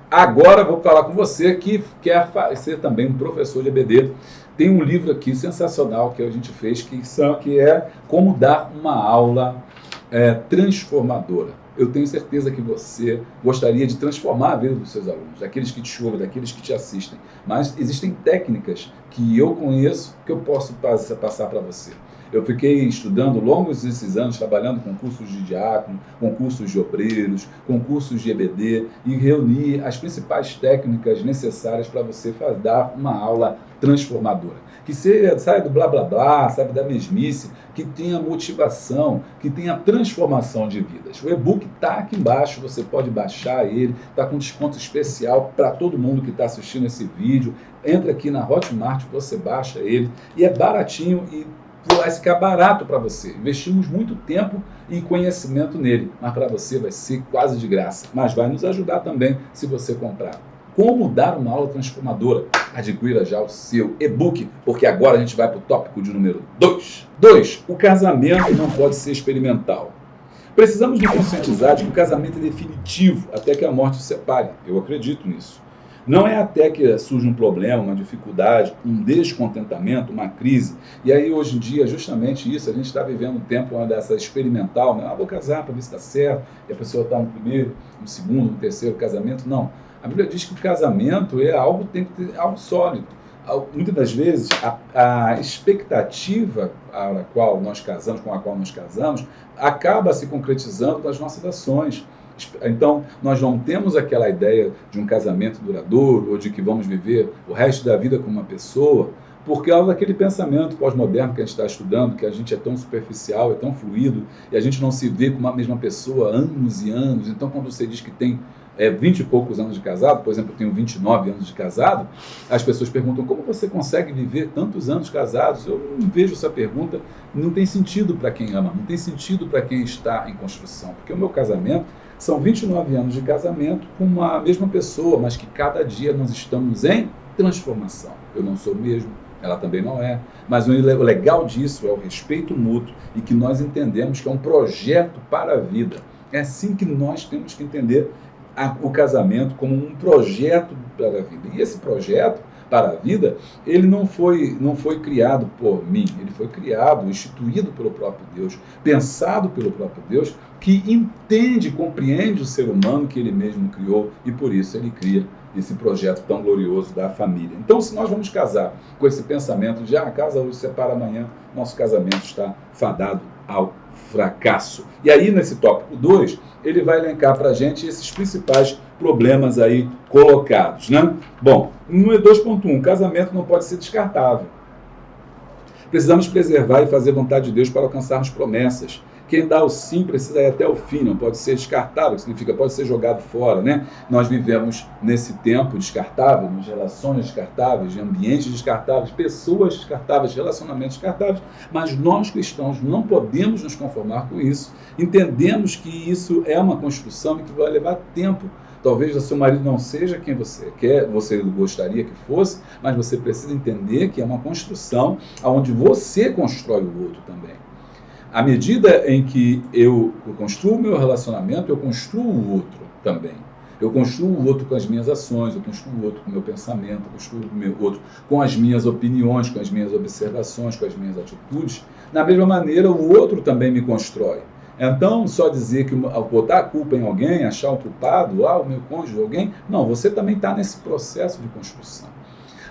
Agora, vou falar com você que quer ser também um professor de EBD. Tem um livro aqui sensacional que a gente fez, que é Como Dar uma Aula Transformadora. Eu tenho certeza que você gostaria de transformar a vida dos seus alunos, daqueles que te ouvem, daqueles que te assistem. Mas existem técnicas que eu conheço que eu posso passar para você. Eu fiquei estudando longos esses anos, trabalhando com cursos de diácono, com cursos de obreiros, com cursos de EBD, e reuni as principais técnicas necessárias para você dar uma aula transformadora. Que você saia do blá blá blá, sabe, da mesmice, que tenha motivação, que tenha transformação de vidas. O e-book está aqui embaixo, você pode baixar ele, está com desconto especial para todo mundo que está assistindo esse vídeo. Entra aqui na Hotmart, você baixa ele, e é baratinho e vai ficar barato para você. Investimos muito tempo e conhecimento nele, mas para você vai ser quase de graça. Mas vai nos ajudar também se você comprar. Como dar uma aula transformadora? Adquira já o seu e-book, porque agora a gente vai para o tópico de número 2. 2. O casamento não pode ser experimental. Precisamos nos conscientizar de que o casamento é definitivo até que a morte os separe. Eu acredito nisso. Não é até que surge um problema, uma dificuldade, um descontentamento, uma crise. E aí, hoje em dia, justamente isso, a gente está vivendo um tempo dessa experimental, né? Vou casar para ver se está certo, e a pessoa está no primeiro, no segundo, no terceiro casamento. Não. A Bíblia diz que o casamento é algo, tem que ter algo sólido. Muitas das vezes, a expectativa com a qual nós casamos, acaba se concretizando nas nossas ações. Então, nós não temos aquela ideia de um casamento duradouro ou de que vamos viver o resto da vida com uma pessoa, por causa daquele pensamento pós-moderno que a gente está estudando, que a gente é tão superficial, é tão fluido, e a gente não se vê com a mesma pessoa há anos e anos. Então, quando você diz que tem 20 e poucos anos de casado, por exemplo, eu tenho 29 anos de casado, as pessoas perguntam como você consegue viver tantos anos casados. Eu não vejo essa pergunta, não tem sentido para quem ama, não tem sentido para quem está em construção, porque o meu casamento são 29 anos de casamento com uma mesma pessoa, mas que cada dia nós estamos em transformação. Eu não sou o mesmo, ela também não é, mas o legal disso é o respeito mútuo e que nós entendemos que é um projeto para a vida. É assim que nós temos que entender o casamento como um projeto para a vida. E esse projeto para a vida, ele não foi criado por mim, ele foi criado, instituído pelo próprio Deus, pensado pelo próprio Deus, que entende, compreende o ser humano que ele mesmo criou e por isso ele cria esse projeto tão glorioso da família. Então, se nós vamos casar com esse pensamento de casa hoje, separa amanhã, nosso casamento está fadado ao fracasso. E aí, nesse tópico 2, ele vai elencar para a gente esses principais problemas aí colocados, né? Bom, no 2.1, casamento não pode ser descartável. Precisamos preservar e fazer vontade de Deus para alcançarmos promessas. Quem dá o sim precisa ir até o fim, não pode ser descartável, que significa pode ser jogado fora, né? Nós vivemos nesse tempo descartável, de relações descartáveis, de ambientes descartáveis, pessoas descartáveis, relacionamentos descartáveis, mas nós cristãos não podemos nos conformar com isso. Entendemos que isso é uma construção e que vai levar tempo. Talvez o seu marido não seja quem você quer, você gostaria que fosse, mas você precisa entender que é uma construção onde você constrói o outro também. À medida em que eu construo o meu relacionamento, eu construo o outro também. Eu construo o outro com as minhas ações, eu construo o outro com o meu pensamento, eu construo o outro com as minhas opiniões, com as minhas observações, com as minhas atitudes. Da mesma maneira, o outro também me constrói. Então, só dizer que botar a culpa em alguém, achar o culpado, o meu cônjuge, alguém, não, você também está nesse processo de construção.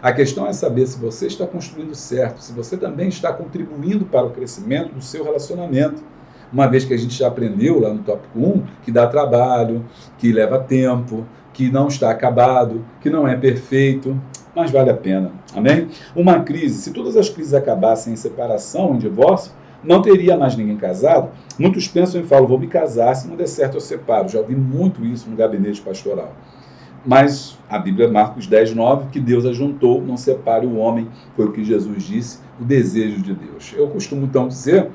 A questão é saber se você está construindo certo, se você também está contribuindo para o crescimento do seu relacionamento. Uma vez que a gente já aprendeu lá no tópico 1, que dá trabalho, que leva tempo, que não está acabado, que não é perfeito, mas vale a pena. Amém? Uma crise, se todas as crises acabassem em separação, em divórcio, não teria mais ninguém casado. Muitos pensam e falam, vou me casar, se não der certo eu separo. Já ouvi muito isso no gabinete pastoral. Mas a Bíblia, Marcos 10, 9, que Deus ajuntou, não separe o homem, foi o que Jesus disse, o desejo de Deus. Eu costumo então dizer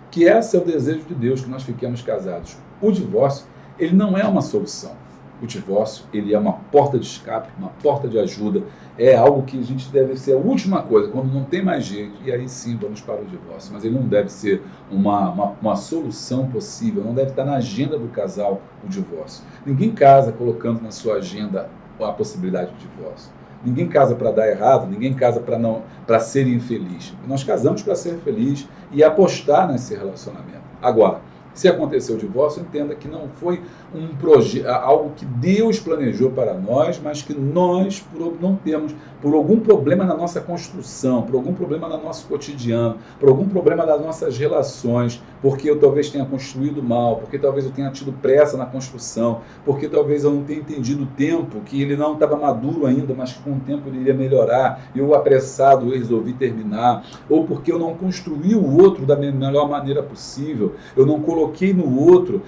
que esse é o desejo de Deus, que nós fiquemos casados. O divórcio, ele não é uma solução. O divórcio, ele é uma porta de escape, uma porta de ajuda, é algo que a gente deve ser a última coisa, quando não tem mais jeito, e aí sim vamos para o divórcio. Mas ele não deve ser uma solução possível, não deve estar na agenda do casal o divórcio. Ninguém casa colocando na sua agenda a possibilidade de divórcio. Ninguém casa para dar errado, ninguém casa para ser infeliz. Nós casamos para ser feliz e apostar nesse relacionamento. Agora, se aconteceu o divórcio, entenda que não foi um projeto, algo que Deus planejou para nós, mas que nós não temos, por algum problema na nossa construção, por algum problema no nosso cotidiano, por algum problema das nossas relações, porque eu talvez tenha construído mal, porque talvez eu tenha tido pressa na construção, porque talvez eu não tenha entendido o tempo, que ele não estava maduro ainda, mas que com o tempo ele iria melhorar, e eu apressado eu resolvi terminar, ou porque eu não construí o outro da melhor maneira possível, eu não coloquei no outro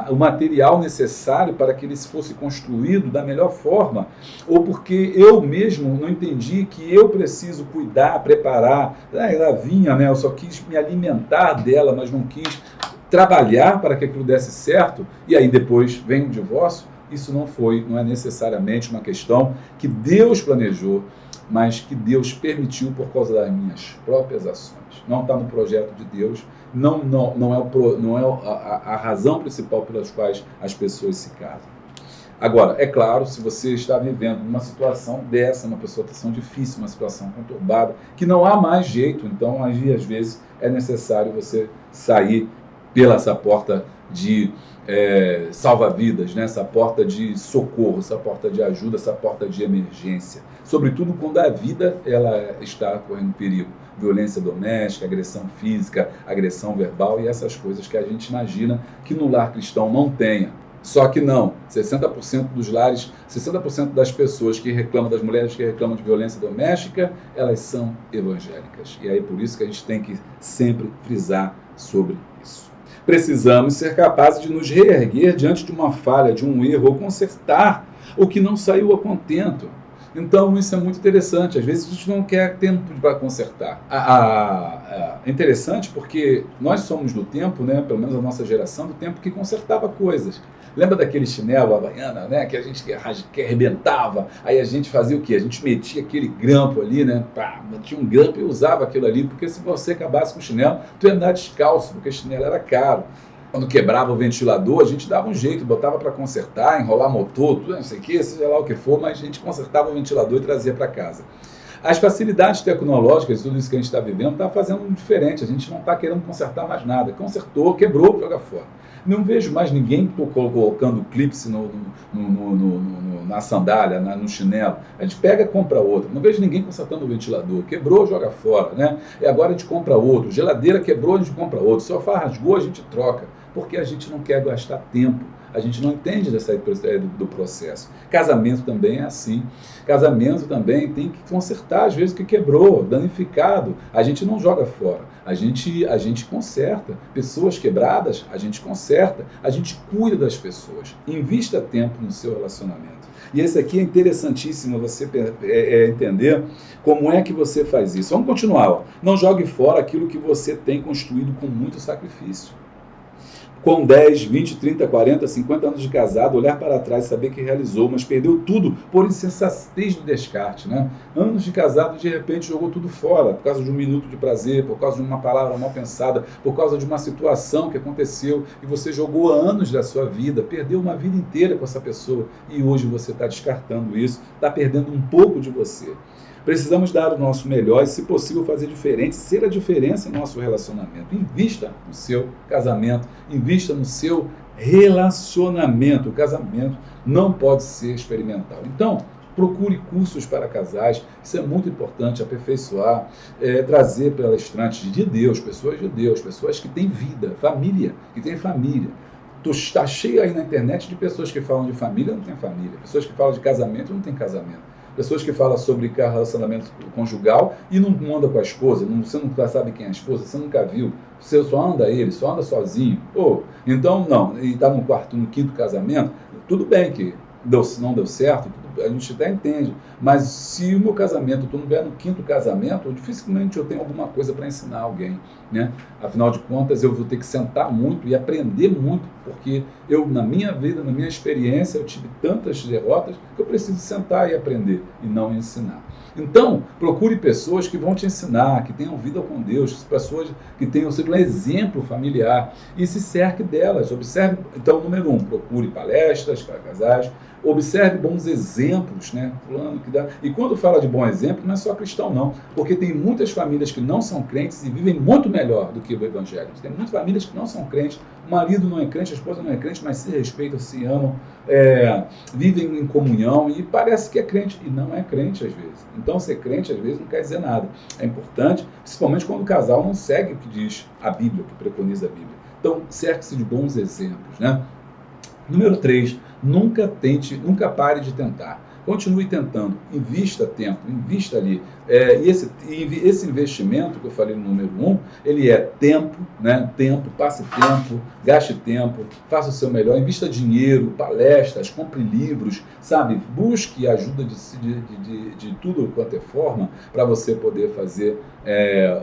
o material necessário para que ele fosse construído da melhor forma, ou porque eu mesmo não entendi que eu preciso cuidar, preparar. Ela vinha, né? Eu só quis me alimentar dela, mas não quis trabalhar para que aquilo desse certo, e aí depois vem o divórcio. Isso não é necessariamente uma questão que Deus planejou, mas que Deus permitiu por causa das minhas próprias ações. Não está no projeto de Deus, não é a razão principal pelas quais as pessoas se casam. Agora, é claro, se você está vivendo uma situação dessa, uma situação difícil, uma situação conturbada, que não há mais jeito, então às vezes é necessário você sair pela essa porta de salva-vidas, né? Essa porta de socorro, essa porta de ajuda, essa porta de emergência. Sobretudo quando a vida ela está correndo perigo. Violência doméstica, agressão física, agressão verbal e essas coisas que a gente imagina que no lar cristão não tenha. Só que não, 60% dos lares, 60% das pessoas que reclamam, das mulheres que reclamam de violência doméstica, elas são evangélicas. E aí por isso que a gente tem que sempre frisar sobre isso. Precisamos ser capazes de nos reerguer diante de uma falha, de um erro, ou consertar o que não saiu a contento. Então isso é muito interessante, às vezes a gente não quer tempo para consertar. É interessante porque nós somos do tempo, né, pelo menos a nossa geração, do tempo que consertava coisas. Lembra daquele chinelo havaiana, né, que a gente que arrebentava, aí a gente fazia o quê? A gente metia aquele grampo ali, né, metia um grampo e usava aquilo ali, porque se você acabasse com o chinelo, tu ia andar descalço, porque o chinelo era caro. Quando quebrava o ventilador, a gente dava um jeito, botava para consertar, enrolar motor, tudo, não sei o que, seja lá o que for, mas a gente consertava o ventilador e trazia para casa. As facilidades tecnológicas, tudo isso que a gente está vivendo, está fazendo diferente. A gente não está querendo consertar mais nada. Consertou, quebrou, joga fora. Não vejo mais ninguém colocando clips na sandália, no chinelo. A gente pega e compra outro. Não vejo ninguém consertando o ventilador. Quebrou, joga fora, né? E agora a gente compra outro. Geladeira quebrou, a gente compra outro. Sofá rasgou, a gente troca. Porque a gente não quer gastar tempo. A gente não entende do processo. Casamento também é assim. Casamento também tem que consertar, às vezes, o que quebrou, danificado. A gente não joga fora. A gente conserta. Pessoas quebradas, a gente conserta. A gente cuida das pessoas. Invista tempo no seu relacionamento. E esse aqui é interessantíssimo você entender como é que você faz isso. Vamos continuar. Ó. Não jogue fora aquilo que você tem construído com muito sacrifício. Com 10, 20, 30, 40, 50 anos de casado, olhar para trás e saber que realizou, mas perdeu tudo por insensatez do descarte. Né? Anos de casado, de repente, jogou tudo fora, por causa de um minuto de prazer, por causa de uma palavra mal pensada, por causa de uma situação que aconteceu e você jogou anos da sua vida, perdeu uma vida inteira com essa pessoa e hoje você está descartando isso, está perdendo um pouco de você. Precisamos dar o nosso melhor e, se possível, fazer diferente, ser a diferença no nosso relacionamento. Invista no seu casamento, invista no seu relacionamento. O casamento não pode ser experimental. Então, procure cursos para casais, isso é muito importante, aperfeiçoar, trazer palestrantes de Deus, pessoas que têm vida, família, que têm família. Está cheio aí na internet de pessoas que falam de família, não tem família, pessoas que falam de casamento, não tem casamento. Pessoas que falam sobre relacionamento conjugal e não anda com a esposa, você nunca sabe quem é a esposa, você nunca viu, você só anda só anda sozinho. Então, não, e está no quinto casamento, tudo bem que não deu certo, a gente até entende, mas se o meu casamento, eu estiver no quinto casamento, dificilmente eu tenho alguma coisa para ensinar alguém, né? Afinal de contas, eu vou ter que sentar muito e aprender muito, porque na minha vida, na minha experiência, eu tive tantas derrotas que eu preciso sentar e aprender e não ensinar. Então, procure pessoas que vão te ensinar, que tenham vida com Deus, pessoas que tenham sido um exemplo familiar e se cerque delas, observe. Então, número 1, procure palestras para casais, Observe bons exemplos, né? Fulano que dá. E quando fala de bom exemplo, não é só cristão, não. Porque tem muitas famílias que não são crentes e vivem muito melhor do que o evangelho. Tem muitas famílias que não são crentes, o marido não é crente, a esposa não é crente, mas se respeitam, se amam, vivem em comunhão e parece que é crente. E não é crente às vezes. Então ser crente às vezes não quer dizer nada. É importante, principalmente quando o casal não segue o que diz a Bíblia, o que preconiza a Bíblia. Então, cerque-se de bons exemplos, né? Número 3, nunca pare de tentar. Continue tentando, invista tempo, invista ali. E esse investimento que eu falei no número 1, ele é tempo, né? Passe tempo, gaste tempo, faça o seu melhor, invista dinheiro, palestras, compre livros, sabe? Busque ajuda de tudo quanto é forma para você poder fazer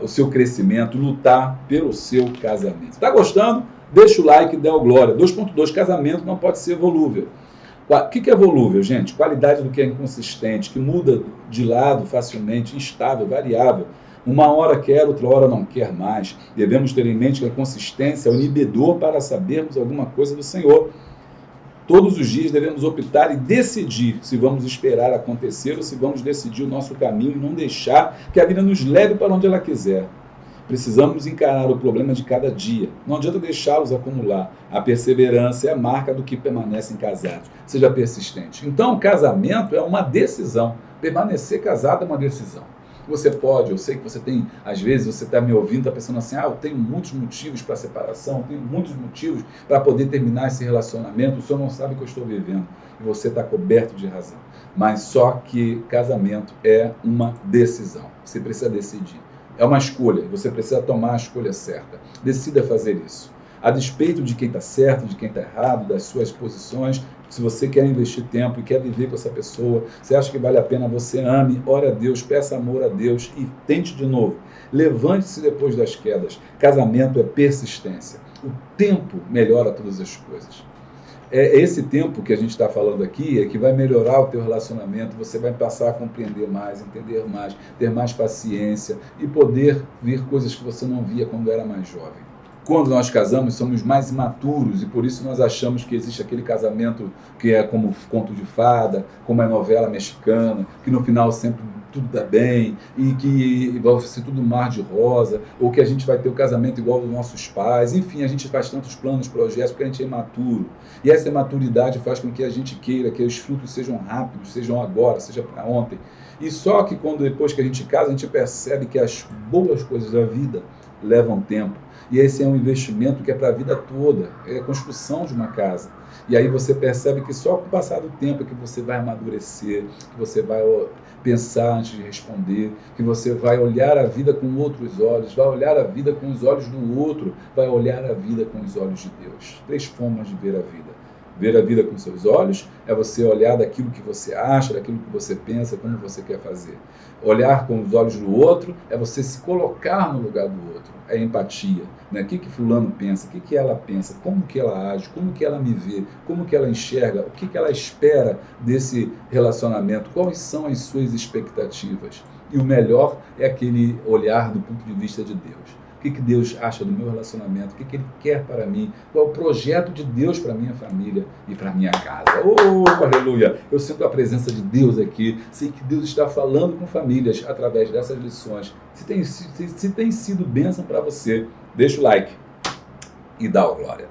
o seu crescimento, lutar pelo seu casamento. Está gostando? Deixa o like e dê o glória. 2.2, casamento não pode ser volúvel. O que é volúvel, gente? Qualidade do que é inconsistente, que muda de lado facilmente, instável, variável. Uma hora quer, outra hora não quer mais. Devemos ter em mente que a consistência é o inibidor para sabermos alguma coisa do Senhor. Todos os dias devemos optar e decidir se vamos esperar acontecer ou se vamos decidir o nosso caminho e não deixar que a vida nos leve para onde ela quiser. Precisamos encarar o problema de cada dia. Não adianta deixá-los acumular. A perseverança é a marca do que permanecem casados. Seja persistente. Então, casamento é uma decisão. Permanecer casado é uma decisão. Você pode, eu sei que você tem, às vezes você está me ouvindo, está pensando assim, eu tenho muitos motivos para separação, tenho muitos motivos para poder terminar esse relacionamento, o senhor não sabe o que eu estou vivendo. E você está coberto de razão. Mas só que casamento é uma decisão. Você precisa decidir. É uma escolha, você precisa tomar a escolha certa. Decida fazer isso. A despeito de quem está certo, de quem está errado, das suas posições, se você quer investir tempo e quer viver com essa pessoa, você acha que vale a pena, você ame, ore a Deus, peça amor a Deus e tente de novo. Levante-se depois das quedas. Casamento é persistência. O tempo melhora todas as coisas. Esse tempo que a gente está falando aqui é que vai melhorar o teu relacionamento, você vai passar a compreender mais, entender mais, ter mais paciência e poder ver coisas que você não via quando era mais jovem. Quando nós casamos, somos mais imaturos e por isso nós achamos que existe aquele casamento que é como conto de fada, como é novela mexicana, que no final sempre tudo dá bem e que vai ser tudo mar de rosa, ou que a gente vai ter o casamento igual dos nossos pais. Enfim, a gente faz tantos planos, projetos, porque a gente é imaturo. E essa imaturidade faz com que a gente queira que os frutos sejam rápidos, sejam agora, seja para ontem. E só que depois que a gente casa, a gente percebe que as boas coisas da vida levam tempo. E esse é um investimento que é para a vida toda, é a construção de uma casa. E aí você percebe que só com o passar do tempo é que você vai amadurecer, que você vai pensar antes de responder, que você vai olhar a vida com outros olhos, vai olhar a vida com os olhos do outro, vai olhar a vida com os olhos de Deus. 3 formas de ver a vida. Ver a vida com seus olhos é você olhar daquilo que você acha, daquilo que você pensa, como você quer fazer. Olhar com os olhos do outro é você se colocar no lugar do outro. É empatia. Né? O que fulano pensa, o que ela pensa, como que ela age, como que ela me vê, como que ela enxerga, o que ela espera desse relacionamento, quais são as suas expectativas. E o melhor é aquele olhar do ponto de vista de Deus. O que Deus acha do meu relacionamento, o que Ele quer para mim, qual é o projeto de Deus para a minha família e para a minha casa. Oh, aleluia! Eu sinto a presença de Deus aqui, sei que Deus está falando com famílias através dessas lições. Se tem sido bênção para você, deixa o like e dá o glória.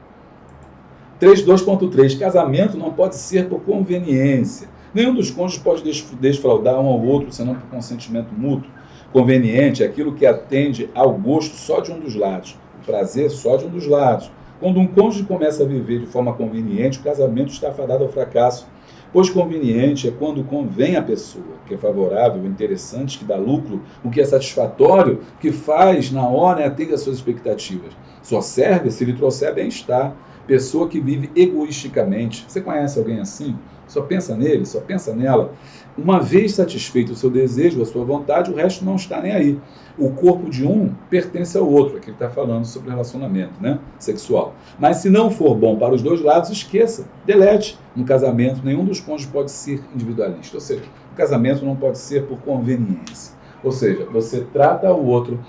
2.3, casamento não pode ser por conveniência. Nenhum dos cônjuges pode desfraudar um ao outro, senão por consentimento mútuo. Conveniente é aquilo que atende ao gosto só de um dos lados, o prazer só de um dos lados. Quando um cônjuge começa a viver de forma conveniente, o casamento está fadado ao fracasso. Pois conveniente é quando convém à pessoa, que é favorável, interessante, que dá lucro, o que é satisfatório, que faz na hora e atende às suas expectativas. Só serve se lhe trouxer bem-estar. Pessoa que vive egoisticamente. Você conhece alguém assim? Só pensa nele, só pensa nela. Uma vez satisfeito o seu desejo, a sua vontade, o resto não está nem aí. O corpo de um pertence ao outro. Aqui ele está falando sobre relacionamento, né? Sexual. Mas se não for bom para os dois lados, esqueça, delete. No casamento, nenhum dos cônjuges pode ser individualista. Ou seja, o casamento não pode ser por conveniência. Ou seja, você trata o outro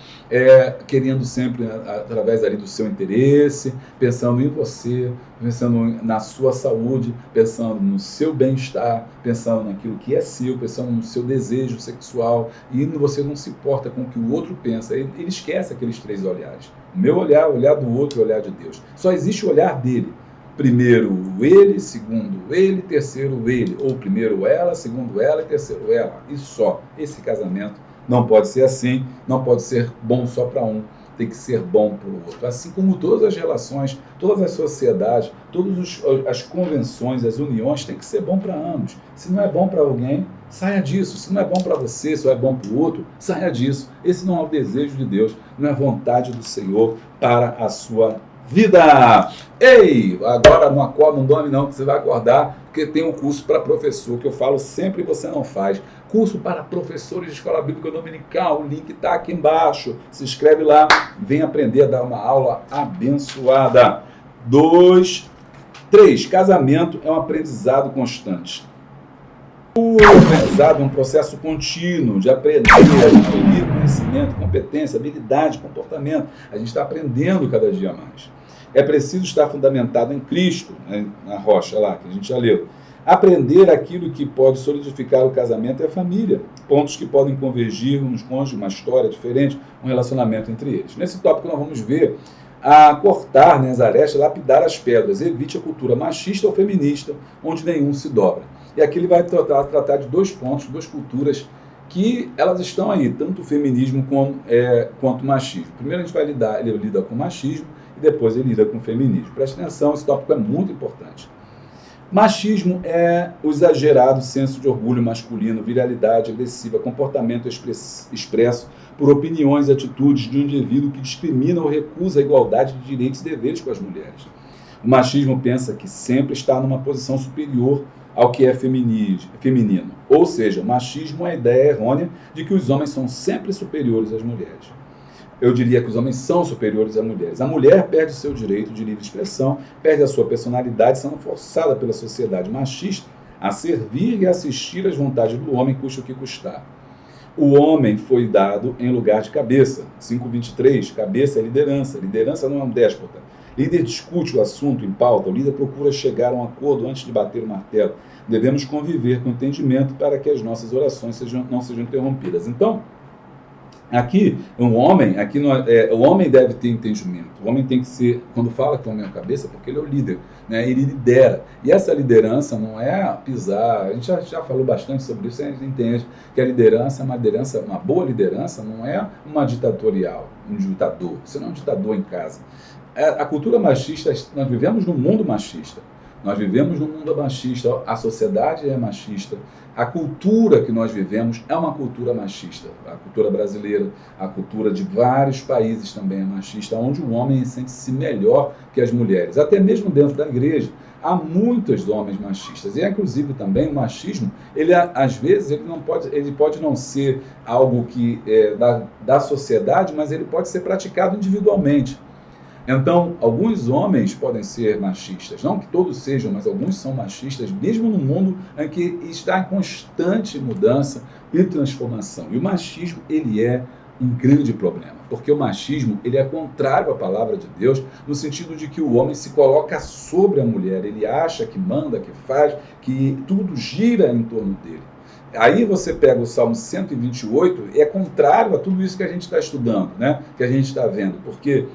querendo sempre, através ali do seu interesse, pensando em você, pensando na sua saúde, pensando no seu bem-estar, pensando naquilo que é seu, pensando no seu desejo sexual, e você não se importa com o que o outro pensa. Ele esquece aqueles 3 olhares. O meu olhar, o olhar do outro e o olhar de Deus. Só existe o olhar dele. Primeiro ele, segundo ele, terceiro ele. Ou primeiro ela, segundo ela e terceiro ela. E só. Esse casamento não pode ser assim, não pode ser bom só para um, tem que ser bom para o outro. Assim como todas as relações, todas as sociedades, todas as convenções, as uniões, tem que ser bom para ambos. Se não é bom para alguém, saia disso. Se não é bom para você, se não é bom para o outro, saia disso. Esse não é o desejo de Deus, não é a vontade do Senhor para a sua vida. Ei, agora não acorda, não dorme não, que você vai acordar, porque tem um curso para professor, que eu falo sempre e você não faz. Curso para professores de escola bíblica dominical, o link está aqui embaixo. Se inscreve lá, vem aprender a dar uma aula abençoada. 2, 3, casamento é um aprendizado constante. O aprendizado é um processo contínuo de aprender, adquirir conhecimento, competência, habilidade, comportamento. A gente está aprendendo cada dia mais. É preciso estar fundamentado em Cristo, né, na rocha lá, que a gente já leu. Aprender aquilo que pode solidificar o casamento é a família. Pontos que podem convergir nos cônjuges, uma história diferente, um relacionamento entre eles. Nesse tópico nós vamos ver a cortar, né, as arestas, lapidar as pedras. Evite a cultura machista ou feminista, onde nenhum se dobra. E aqui ele vai tratar de 2 pontos, 2 culturas que elas estão aí, tanto o feminismo quanto o machismo. Primeiro a gente vai ele lida com o machismo e depois ele lida com o feminismo. Preste atenção, esse tópico é muito importante. Machismo é o exagerado senso de orgulho masculino, viralidade agressiva, comportamento expresso por opiniões e atitudes de um indivíduo que discrimina ou recusa a igualdade de direitos e deveres com as mulheres. O machismo pensa que sempre está numa posição superior ao que é feminino. Ou seja, machismo é a ideia errônea de que os homens são sempre superiores às mulheres. Eu diria que os homens são superiores às mulheres. A mulher perde o seu direito de livre expressão, perde a sua personalidade, sendo forçada pela sociedade machista a servir e assistir às vontades do homem, custe o que custar. O homem foi dado em lugar de cabeça. 5:23, cabeça é liderança. Liderança não é um déspota. Líder discute o assunto em pauta, o líder procura chegar a um acordo antes de bater o martelo. Devemos conviver com entendimento para que as nossas orações não sejam interrompidas. Então, aqui, o homem deve ter entendimento. O homem tem que ser, quando fala que o homem é a cabeça, porque ele é o líder, né? Ele lidera. E essa liderança não é pisar, a gente já falou bastante sobre isso, a gente entende que a liderança é uma boa liderança não é uma ditatorial, um ditador. Você não é um ditador em casa. A cultura machista, nós vivemos num mundo machista. Nós vivemos num mundo machista, a sociedade é machista, a cultura que nós vivemos é uma cultura machista. A cultura brasileira, a cultura de vários países também é machista, onde o homem sente-se melhor que as mulheres. Até mesmo dentro da igreja, há muitos homens machistas. E, inclusive, também o machismo, às vezes, ele pode não ser algo que da sociedade, mas ele pode ser praticado individualmente. Então, alguns homens podem ser machistas, não que todos sejam, mas alguns são machistas, mesmo no mundo em que está em constante mudança e transformação. E o machismo, ele é um grande problema, porque o machismo, ele é contrário à palavra de Deus, no sentido de que o homem se coloca sobre a mulher, ele acha que manda, que faz, que tudo gira em torno dele. Aí você pega o Salmo 128 e é contrário a tudo isso que a gente está estudando, né? Que a gente está vendo. Porque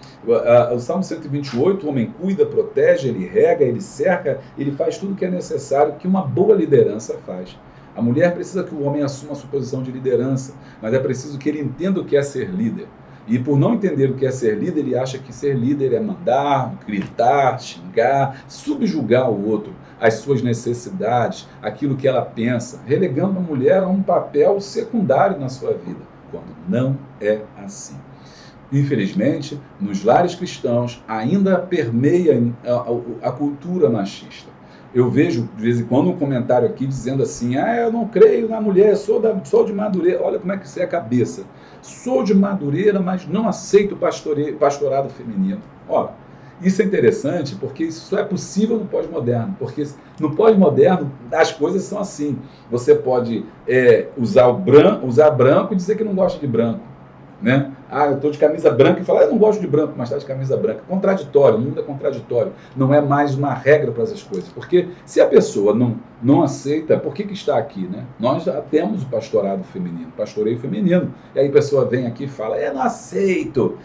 o Salmo 128, o homem cuida, protege, ele rega, ele cerca, ele faz tudo o que é necessário que uma boa liderança faz. A mulher precisa que o homem assuma a sua posição de liderança, mas é preciso que ele entenda o que é ser líder. E por não entender o que é ser líder, ele acha que ser líder é mandar, gritar, xingar, subjugar o outro, as suas necessidades, aquilo que ela pensa, relegando a mulher a um papel secundário na sua vida, quando não é assim. Infelizmente, nos lares cristãos ainda permeia a cultura machista. Eu vejo, de vez em quando, um comentário aqui dizendo assim, eu não creio na mulher, sou de Madureira. Olha como é que isso é a cabeça. Sou de Madureira, mas não aceito pastorado feminino. Olha, Isso é interessante porque isso só é possível no pós-moderno, porque no pós-moderno as coisas são assim. Você pode usar branco e dizer que não gosta de branco, né? Ah, eu estou de camisa branca e falar, eu não gosto de branco, mas está de camisa branca. Contraditório, o mundo é contraditório. Não é mais uma regra para essas coisas. Porque se a pessoa não aceita, por que está aqui, né? Nós já temos o pastorado feminino, pastoreio feminino. E aí a pessoa vem aqui e fala, não aceito,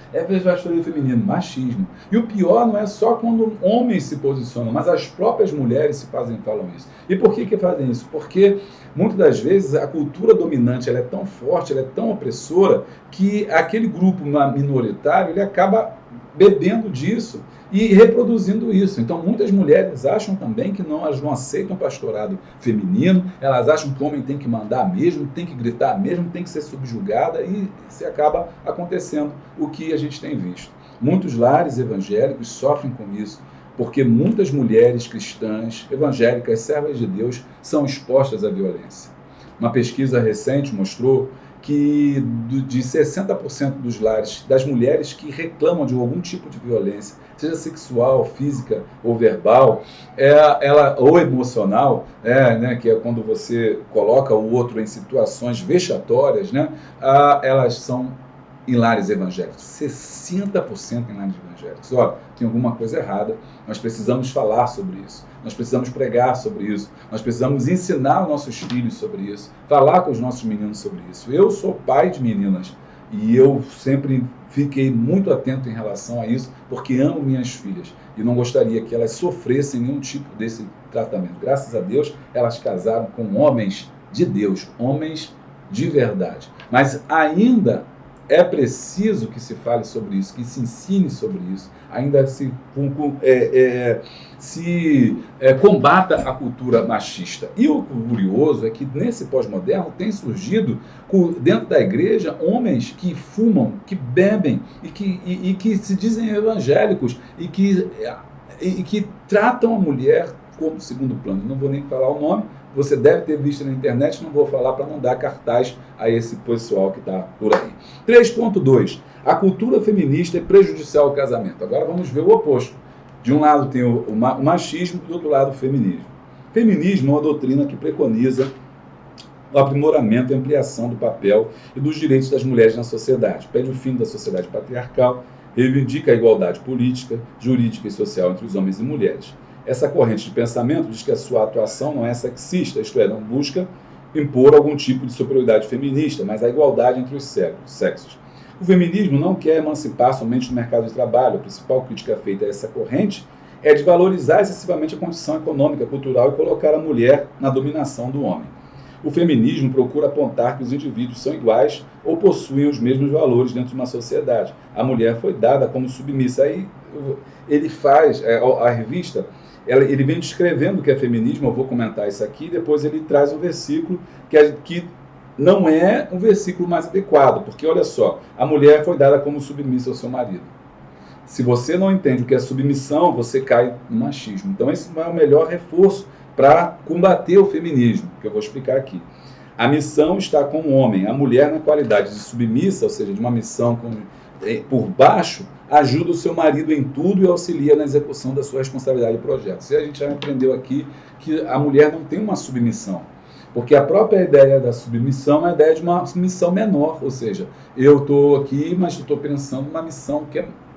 pastoreio feminino, machismo. E o pior não é só quando homens se posicionam, mas as próprias mulheres falam isso. E por que fazem isso? Porque muitas das vezes a cultura dominante ela é tão forte, ela é tão opressora, que aquele grupo minoritário ele acaba bebendo disso e reproduzindo isso. Então muitas mulheres acham também que elas não aceitam pastorado feminino, elas acham que o homem tem que mandar mesmo, tem que gritar mesmo, tem que ser subjugada, e se acaba acontecendo o que a gente tem visto. Muitos lares evangélicos sofrem com isso, porque muitas mulheres cristãs, evangélicas, servas de Deus, são expostas à violência. Uma pesquisa recente mostrou que de 60% dos lares, das mulheres que reclamam de algum tipo de violência, seja sexual, física ou verbal, ou emocional, né, que é quando você coloca o outro em situações vexatórias, né, elas são em lares evangélicos, 60% em lares evangélicos. Olha, tem alguma coisa errada, nós precisamos falar sobre isso, nós precisamos pregar sobre isso, nós precisamos ensinar os nossos filhos sobre isso, falar com os nossos meninos sobre isso. Eu sou pai de meninas e eu sempre fiquei muito atento em relação a isso, porque amo minhas filhas e não gostaria que elas sofressem nenhum tipo desse tratamento. Graças a Deus, elas casaram com homens de Deus, homens de verdade. Mas ainda é preciso que se fale sobre isso, que se ensine sobre isso, ainda se combata a cultura machista. E o curioso é que nesse pós-moderno tem surgido dentro da igreja homens que fumam, que bebem e que se dizem evangélicos e que tratam a mulher como segundo plano. Não vou nem falar o nome, você deve ter visto na internet, não vou falar para não dar cartaz a esse pessoal que está por aí. 3.2. A cultura feminista é prejudicial ao casamento. Agora vamos ver o oposto. De um lado tem o machismo, do outro lado o feminismo. Feminismo é uma doutrina que preconiza o aprimoramento e ampliação do papel e dos direitos das mulheres na sociedade. Pede o fim da sociedade patriarcal, reivindica a igualdade política, jurídica e social entre os homens e mulheres. Essa corrente de pensamento diz que a sua atuação não é sexista, isto é, não busca impor algum tipo de superioridade feminista, mas a igualdade entre os sexos. O feminismo não quer emancipar somente no mercado de trabalho. A principal crítica feita a essa corrente é de valorizar excessivamente a condição econômica, cultural e colocar a mulher na dominação do homem. O feminismo procura apontar que os indivíduos são iguais ou possuem os mesmos valores dentro de uma sociedade. A mulher foi dada como submissa. Aí ele faz, a revista, ele vem descrevendo o que é feminismo, eu vou comentar isso aqui, depois ele traz um versículo que não é um versículo mais adequado, porque olha só, a mulher foi dada como submissa ao seu marido. Se você não entende o que é submissão, você cai no machismo. Então esse não é o melhor reforço para combater o feminismo, que eu vou explicar aqui. A missão está com o homem, a mulher na qualidade de submissa, ou seja, de uma missão por baixo, ajuda o seu marido em tudo e auxilia na execução da sua responsabilidade e projetos. E a gente já aprendeu aqui que a mulher não tem uma submissão, porque a própria ideia da submissão é a ideia de uma missão menor, ou seja, eu estou aqui, mas estou pensando numa missão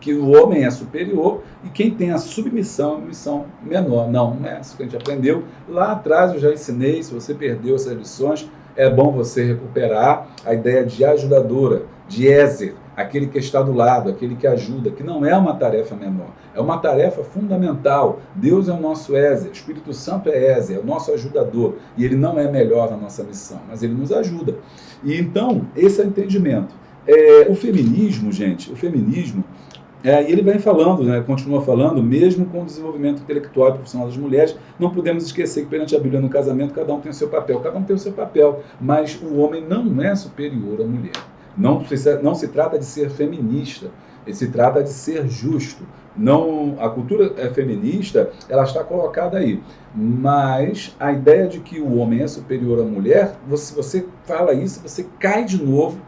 que o homem é superior e quem tem a submissão é uma missão menor. Não é isso que a gente aprendeu. Lá atrás eu já ensinei, se você perdeu essas lições, é bom você recuperar a ideia de ajudadora, de Ézer, aquele que está do lado, aquele que ajuda, que não é uma tarefa menor, é uma tarefa fundamental. Deus é o nosso Ézer, o Espírito Santo é Ézer, é o nosso ajudador, e ele não é melhor na nossa missão, mas ele nos ajuda. E então, esse é o entendimento. O feminismo, gente, ele vem falando, né, continua falando, mesmo com o desenvolvimento intelectual e profissional das mulheres, não podemos esquecer que perante a Bíblia no casamento, cada um tem o seu papel, mas o homem não é superior à mulher. Não se trata de ser feminista, se trata de ser justo. Não, a cultura feminista, ela está colocada aí, mas a ideia de que o homem é superior à mulher, se você fala isso, você cai de novo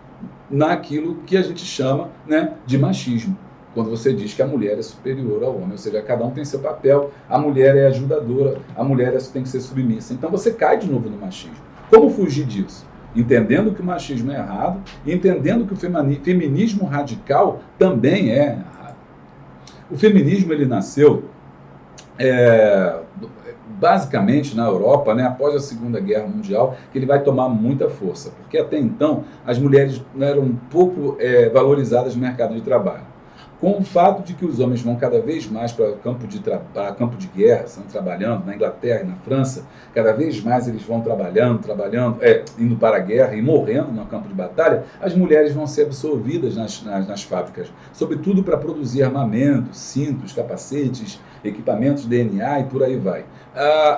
naquilo que a gente chama, né, de machismo. quando você diz que a mulher é superior ao homem, ou seja, cada um tem seu papel, a mulher é ajudadora, a mulher tem que ser submissa. Então você cai de novo no machismo. Como fugir disso? Entendendo que o machismo é errado, entendendo que o feminismo radical também é errado. O feminismo ele nasceu basicamente na Europa, né, após a Segunda Guerra Mundial, que ele vai tomar muita força, porque até então as mulheres eram um pouco valorizadas no mercado de trabalho. Com o fato de que os homens vão cada vez mais para campo de guerra, estão trabalhando na Inglaterra e na França, cada vez mais eles vão indo para a guerra e morrendo no campo de batalha, as mulheres vão ser absorvidas nas fábricas, sobretudo para produzir armamentos, cintos, capacetes, equipamentos DNA e por aí vai.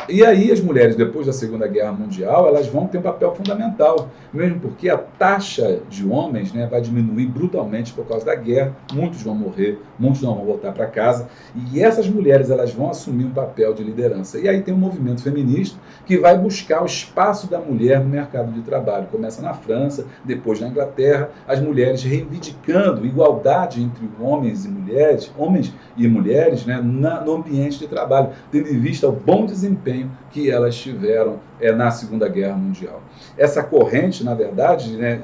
E aí as mulheres, depois da Segunda Guerra Mundial, elas vão ter um papel fundamental, mesmo porque a taxa de homens, né, vai diminuir brutalmente por causa da guerra, muitos vão morrer, muitos não vão voltar para casa, e essas mulheres elas vão assumir um papel de liderança. E aí tem um movimento feminista que vai buscar o espaço da mulher no mercado de trabalho. Começa na França, depois na Inglaterra, as mulheres reivindicando igualdade entre homens e mulheres, né, no ambiente de trabalho, tendo em vista o bom desempenho que elas tiveram na Segunda Guerra Mundial. Essa corrente, na verdade, né,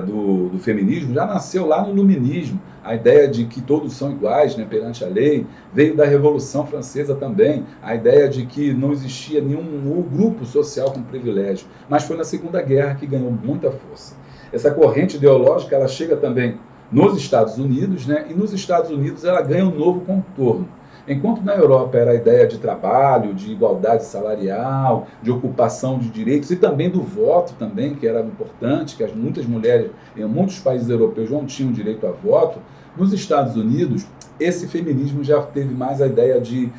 do feminismo já nasceu lá no Iluminismo. A ideia de que todos são iguais, né, perante a lei, veio da Revolução Francesa também. A ideia de que não existia nenhum grupo social com privilégio. Mas foi na Segunda Guerra que ganhou muita força. Essa corrente ideológica ela chega também nos Estados Unidos, né, e nos Estados Unidos ela ganha um novo contorno. Enquanto na Europa era a ideia de trabalho, de igualdade salarial, de ocupação de direitos e também do voto também, que era importante, que muitas mulheres em muitos países europeus não tinham direito a voto, nos Estados Unidos esse feminismo já teve mais a ideia de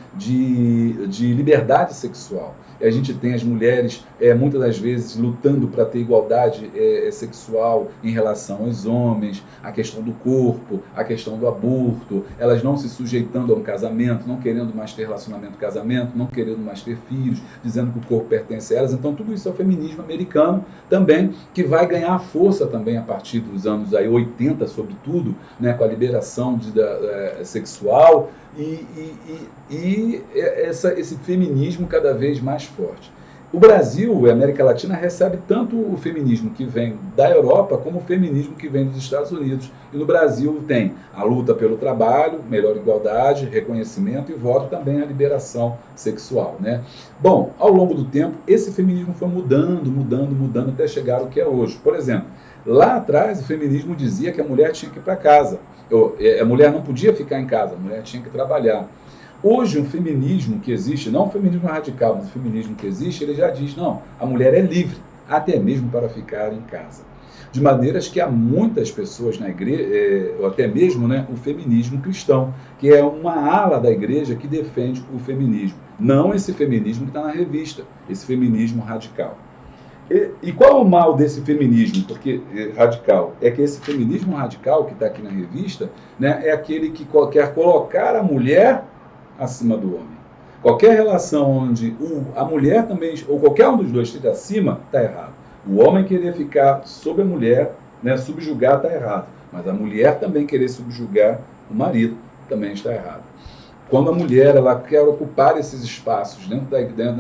liberdade sexual. E a gente tem as mulheres, muitas das vezes, lutando para ter igualdade sexual em relação aos homens, a questão do corpo, a questão do aborto, elas não se sujeitando a um casamento, não querendo mais ter relacionamento casamento, não querendo mais ter filhos, dizendo que o corpo pertence a elas. Então, tudo isso é o feminismo americano também, que vai ganhar força também a partir dos anos 80, sobretudo, né, com a liberação sexual, esse feminismo cada vez mais forte. O Brasil e a América Latina recebe tanto o feminismo que vem da Europa como o feminismo que vem dos Estados Unidos. E no Brasil tem a luta pelo trabalho, melhor igualdade, reconhecimento e voto, também a liberação sexual, né? Bom, ao longo do tempo, esse feminismo foi mudando até chegar ao que é hoje. Por exemplo, lá atrás o feminismo dizia que a mulher tinha que ir para casa. A mulher não podia ficar em casa, a mulher tinha que trabalhar. Hoje, o feminismo que existe, não o feminismo radical, mas o feminismo que existe, ele já diz, não, a mulher é livre, até mesmo para ficar em casa. De maneiras que há muitas pessoas na igreja, ou até mesmo, né, o feminismo cristão, que é uma ala da igreja que defende o feminismo. Não esse feminismo que está na revista, esse feminismo radical. E qual é o mal desse feminismo radical? É que esse feminismo radical que está aqui na revista, né, é aquele que quer colocar a mulher acima do homem. Qualquer relação onde a mulher também, ou qualquer um dos dois esteja acima, está errado. O homem querer ficar sobre a mulher, né, subjugar, está errado. Mas a mulher também querer subjugar o marido também está errado. Quando a mulher ela quer ocupar esses espaços dentro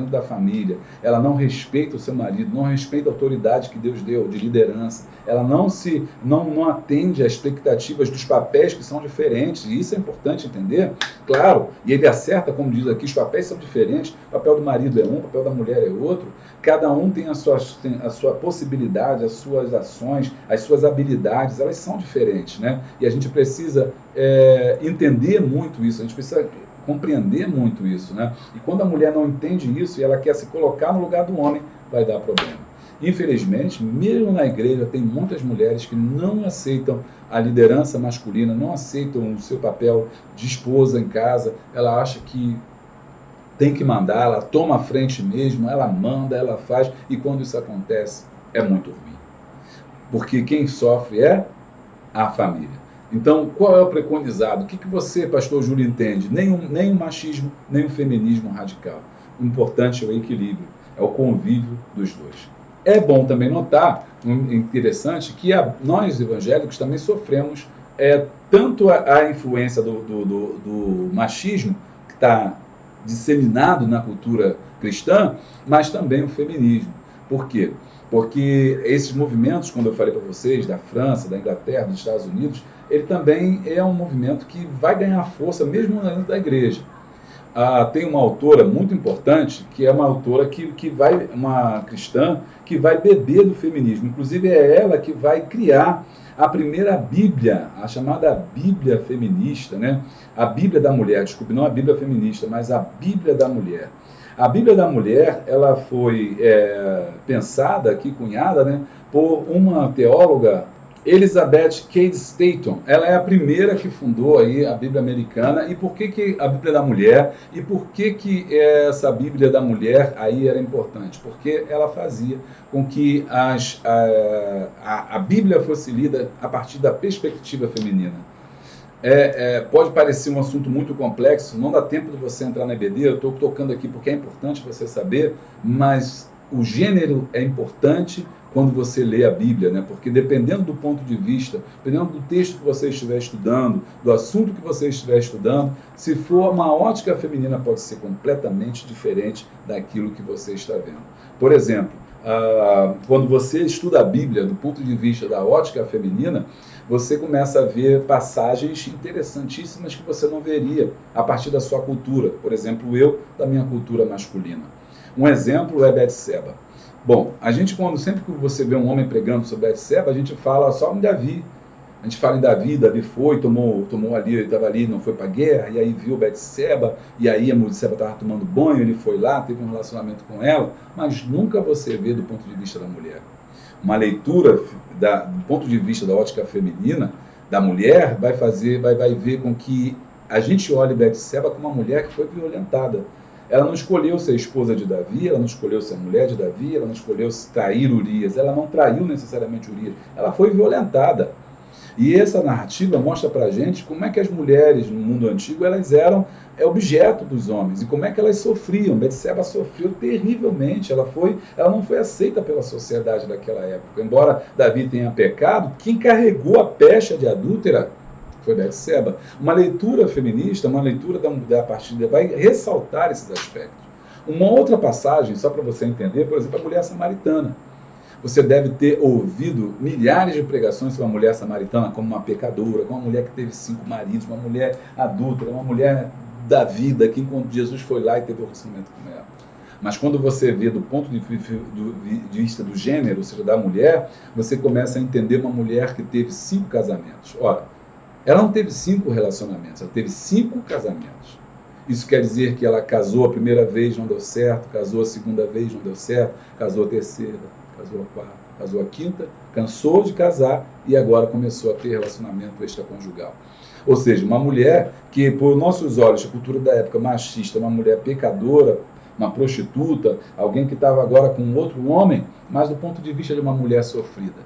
da família, ela não respeita o seu marido, não respeita a autoridade que Deus deu de liderança, ela não atende às expectativas dos papéis que são diferentes, e isso é importante entender, claro, e ele acerta, como diz aqui, os papéis são diferentes, o papel do marido é um, o papel da mulher é outro, cada um tem a sua possibilidade, as suas ações, as suas habilidades, elas são diferentes, né? E a gente precisa entender muito isso, a gente precisa compreender muito isso, né? E quando a mulher não entende isso e ela quer se colocar no lugar do homem, vai dar problema. Infelizmente, mesmo na igreja, tem muitas mulheres que não aceitam a liderança masculina, não aceitam o seu papel de esposa em casa, ela acha que tem que mandar, ela toma a frente mesmo, ela manda, ela faz, e quando isso acontece, é muito ruim. Porque quem sofre é a família. Então, qual é o preconizado? O que você, pastor Júlio, entende? Nem o machismo, nem o feminismo radical. O importante é o equilíbrio, é o convívio dos dois. É bom também notar, interessante, que nós evangélicos também sofremos tanto a influência do machismo, que está disseminado na cultura cristã, mas também o feminismo. Por quê? Porque esses movimentos, quando eu falei para vocês, da França, da Inglaterra, dos Estados Unidos, ele também é um movimento que vai ganhar força mesmo dentro da igreja. Tem uma autora muito importante, que é uma autora uma cristã, que vai beber do feminismo. Inclusive é ela que vai criar a primeira Bíblia, a chamada Bíblia feminista, né? A Bíblia da mulher, desculpe, não a Bíblia feminista, mas a Bíblia da mulher. A Bíblia da mulher, ela foi pensada, aqui cunhada, né, por uma teóloga, Elizabeth Cady Stanton. Ela é a primeira que fundou aí a Bíblia americana. E por que a Bíblia da mulher? E por que essa Bíblia da mulher aí era importante? Porque ela fazia com que a Bíblia fosse lida a partir da perspectiva feminina. Pode parecer um assunto muito complexo, não dá tempo de você entrar na EBD, eu estou tocando aqui porque é importante você saber, mas o gênero é importante quando você lê a Bíblia, né? Porque dependendo do ponto de vista, dependendo do texto que você estiver estudando, do assunto que você estiver estudando, se for uma ótica feminina, pode ser completamente diferente daquilo que você está vendo. Por exemplo, quando você estuda a Bíblia do ponto de vista da ótica feminina, você começa a ver passagens interessantíssimas que você não veria a partir da sua cultura. Por exemplo, da minha cultura masculina. Um exemplo é Betseba. Bom, sempre que você vê um homem pregando sobre Betseba, a gente fala só em Davi. A gente fala em Davi foi, tomou ali, ele estava ali, não foi para a guerra, e aí viu Betseba, e aí a Betseba estava tomando banho, ele foi lá, teve um relacionamento com ela, mas nunca você vê do ponto de vista da mulher. Uma leitura do ponto de vista da ótica feminina da mulher vai ver com que a gente olhe Betseba como uma mulher que foi violentada. Ela não escolheu ser esposa de Davi, ela não escolheu ser mulher de Davi, ela não escolheu trair Urias, ela não traiu necessariamente Urias, ela foi violentada. E essa narrativa mostra para a gente como é que as mulheres no mundo antigo elas eram objeto dos homens e como é que elas sofriam. Betseba sofreu terrivelmente, ela não foi aceita pela sociedade daquela época. Embora Davi tenha pecado, quem carregou a pecha de adúltera foi Betseba. Uma leitura feminista, uma leitura da partida vai ressaltar esses aspectos. Uma outra passagem, só para você entender, por exemplo, a mulher samaritana. Você deve ter ouvido milhares de pregações sobre a mulher samaritana como uma pecadora, como uma mulher que teve 5 maridos, uma mulher adúltera, uma mulher da vida, que enquanto Jesus foi lá e teve um relacionamento com ela. Mas quando você vê do ponto de vista do gênero, ou seja, da mulher, você começa a entender uma mulher que teve 5 casamentos. Ora, ela não teve 5 relacionamentos, ela teve 5 casamentos. Isso quer dizer que ela casou a primeira vez, não deu certo, casou a segunda vez, não deu certo, casou a terceira, casou a quarta, casou a quinta, cansou de casar e agora começou a ter relacionamento extraconjugal. Ou seja, uma mulher que, por nossos olhos, a cultura da época machista, uma mulher pecadora, uma prostituta, alguém que estava agora com outro homem, mas do ponto de vista de uma mulher sofrida.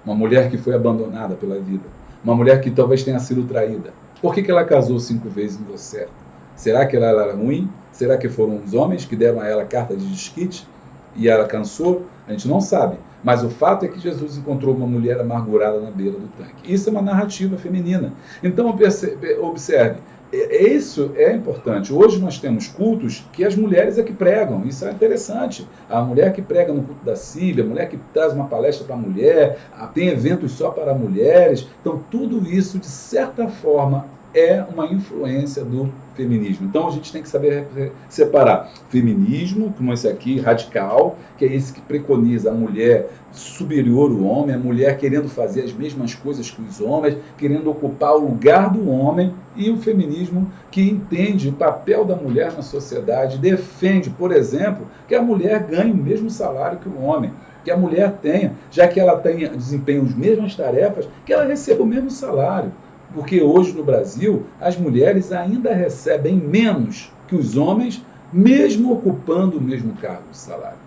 Uma mulher que foi abandonada pela vida. Uma mulher que talvez tenha sido traída. Por que ela casou 5 vezes e não deu certo? Será que ela era ruim? Será que foram os homens que deram a ela carta de desquite e ela cansou? A gente não sabe. Mas o fato é que Jesus encontrou uma mulher amargurada na beira do tanque. Isso é uma narrativa feminina. Então, observe, isso é importante. Hoje nós temos cultos que as mulheres é que pregam. Isso é interessante. A mulher que prega no culto da Síbia, a mulher que traz uma palestra para a mulher, tem eventos só para mulheres. Então, tudo isso, de certa forma, é uma influência do feminismo. Então a gente tem que saber separar feminismo, como esse aqui, radical, que é esse que preconiza a mulher superior ao homem, a mulher querendo fazer as mesmas coisas que os homens, querendo ocupar o lugar do homem, e o feminismo que entende o papel da mulher na sociedade, defende, por exemplo, que a mulher ganhe o mesmo salário que o homem, que a mulher tenha, já que ela desempenha as mesmas tarefas, que ela receba o mesmo salário. Porque hoje no Brasil, as mulheres ainda recebem menos que os homens, mesmo ocupando o mesmo cargo de salário.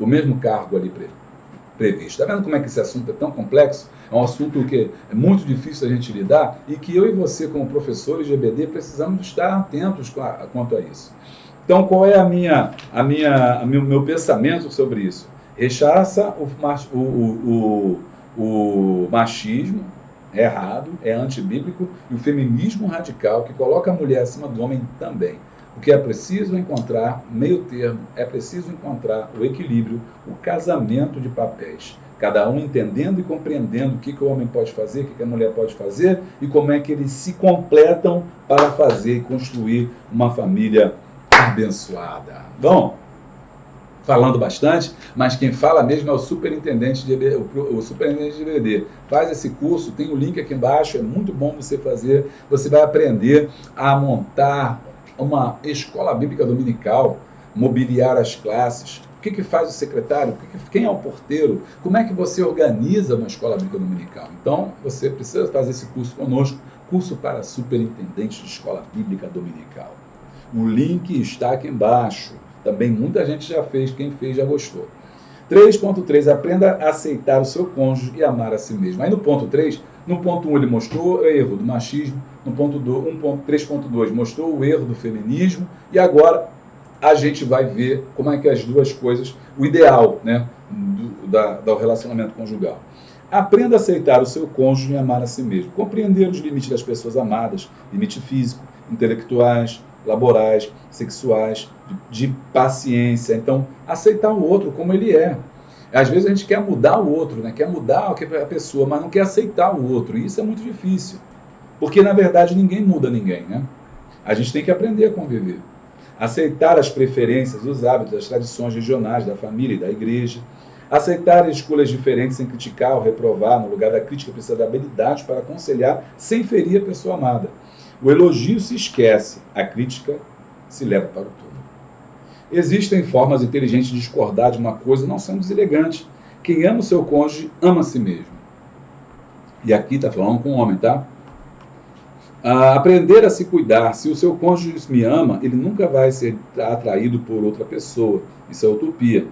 O mesmo cargo ali previsto. Está vendo como é que esse assunto é tão complexo? É um assunto que é muito difícil a gente lidar e que eu e você, como professores de EBD, precisamos estar atentos quanto a isso. Então, qual é o meu pensamento sobre isso? Rechaça o machismo, É errado, é antibíblico, e o feminismo radical que coloca a mulher acima do homem também. O que é preciso encontrar meio termo, é preciso encontrar o equilíbrio, o casamento de papéis. Cada um entendendo e compreendendo o que o homem pode fazer, o que a mulher pode fazer e como é que eles se completam para fazer e construir uma família abençoada. Bom, falando bastante, mas quem fala mesmo é o superintendente de EBD. Faz esse curso, tem o link aqui embaixo, é muito bom você fazer. Você vai aprender a montar uma escola bíblica dominical, mobiliar as classes. O que faz o secretário? Quem é o porteiro? Como é que você organiza uma escola bíblica dominical? Então, você precisa fazer esse curso conosco, curso para superintendente de escola bíblica dominical. O link está aqui embaixo. Também muita gente já fez, quem fez já gostou. 3.3, aprenda a aceitar o seu cônjuge e amar a si mesmo. Aí no ponto 3, no ponto 1 ele mostrou o erro do machismo, no ponto 3.2 mostrou o erro do feminismo, e agora a gente vai ver como é que as duas coisas, o ideal, né, do relacionamento conjugal. Aprenda a aceitar o seu cônjuge e amar a si mesmo. Compreender os limites das pessoas amadas, limite físico, intelectuais, laborais, sexuais, de paciência. Então, aceitar o outro como ele é. Às vezes a gente quer mudar o outro, né? Quer mudar a pessoa, mas não quer aceitar o outro. E isso é muito difícil. Porque, na verdade, ninguém muda ninguém, né? A gente tem que aprender a conviver. Aceitar as preferências, os hábitos, as tradições regionais da família e da igreja. Aceitar escolhas diferentes sem criticar ou reprovar. No lugar da crítica, precisa da habilidade para aconselhar sem ferir a pessoa amada. O elogio se esquece, a crítica se leva para o túmulo. Existem formas inteligentes de discordar de uma coisa não sendo deselegante. Quem ama o seu cônjuge, ama a si mesmo. E aqui está falando com o homem, tá? Aprender a se cuidar. Se o seu cônjuge me ama, ele nunca vai ser atraído por outra pessoa. Isso é utopia.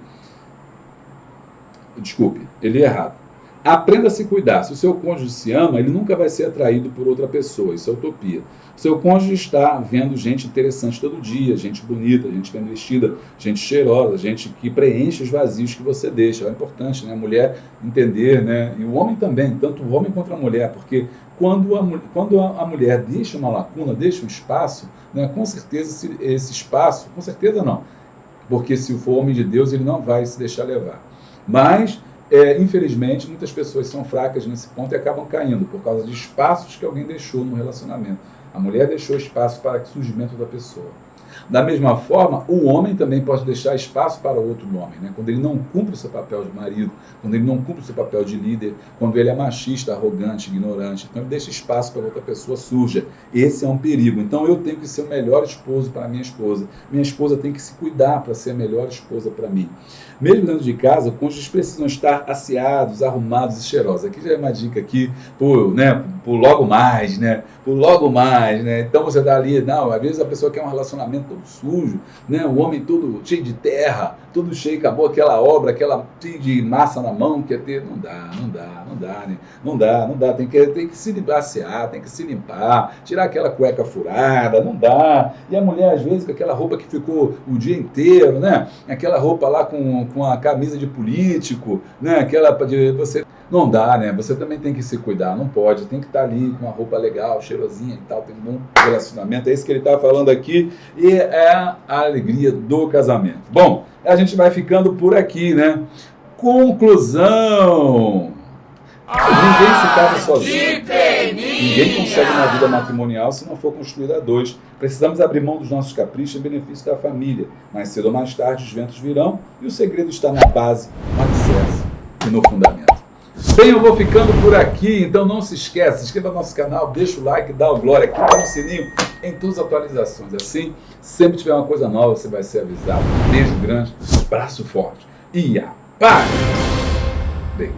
Desculpe, ele é errado. Aprenda a se cuidar. Se o seu cônjuge se ama, ele nunca vai ser atraído por outra pessoa. Isso é utopia. O seu cônjuge está vendo gente interessante todo dia, gente bonita, gente bem vestida, gente cheirosa, gente que preenche os vazios que você deixa. É importante, né? A mulher entender, né? E o homem também, tanto o homem quanto a mulher, porque quando a mulher deixa uma lacuna, deixa um espaço, né? Com certeza esse espaço, com certeza não, porque se for homem de Deus, ele não vai se deixar levar. Mas infelizmente, muitas pessoas são fracas nesse ponto e acabam caindo por causa de espaços que alguém deixou no relacionamento. A mulher deixou espaço para o surgimento da pessoa. Da mesma forma, o homem também pode deixar espaço para outro homem, né? Quando ele não cumpre o seu papel de marido, quando ele não cumpre o seu papel de líder, quando ele é machista, arrogante, ignorante, então ele deixa espaço para outra pessoa surja. Esse é um perigo. Então eu tenho que ser o melhor esposo para minha esposa. Minha esposa tem que se cuidar para ser a melhor esposa para mim. Mesmo dentro de casa, cônjuges precisam estar asseados, arrumados e cheirosos. Aqui já é uma dica aqui por logo mais, né? Por logo mais, né? Então você dá ali, não, às vezes a pessoa quer um relacionamento todo sujo, né? O homem todo cheio de terra, todo cheio, acabou aquela obra, aquela cheio de massa na mão, quer ter, não dá, né? Não dá, tem que se assear, tem que se limpar, tirar aquela cueca furada, não dá. E a mulher, às vezes, com aquela roupa que ficou o dia inteiro, né? Aquela roupa lá com a camisa de político, né? Aquela de você. Não dá, né? Você também tem que se cuidar, não pode, tem que estar ali com uma roupa legal, cheirosinha e tal, tem um bom relacionamento. É isso que ele está falando aqui e é a alegria do casamento. Bom, a gente vai ficando por aqui, né? Conclusão. Ninguém se casa sozinho. Ninguém consegue uma vida matrimonial se não for construída a dois. Precisamos abrir mão dos nossos caprichos em benefício da família. Mais cedo ou mais tarde os ventos virão e o segredo está na base, no alicerce e no fundamento. Bem, eu vou ficando por aqui, então não se esqueça, se inscreva no nosso canal, deixa o like, dá o glória, clica no sininho em todas as atualizações. Assim, sempre tiver uma coisa nova, você vai ser avisado. Beijo grande, abraço forte e a paz! Bem.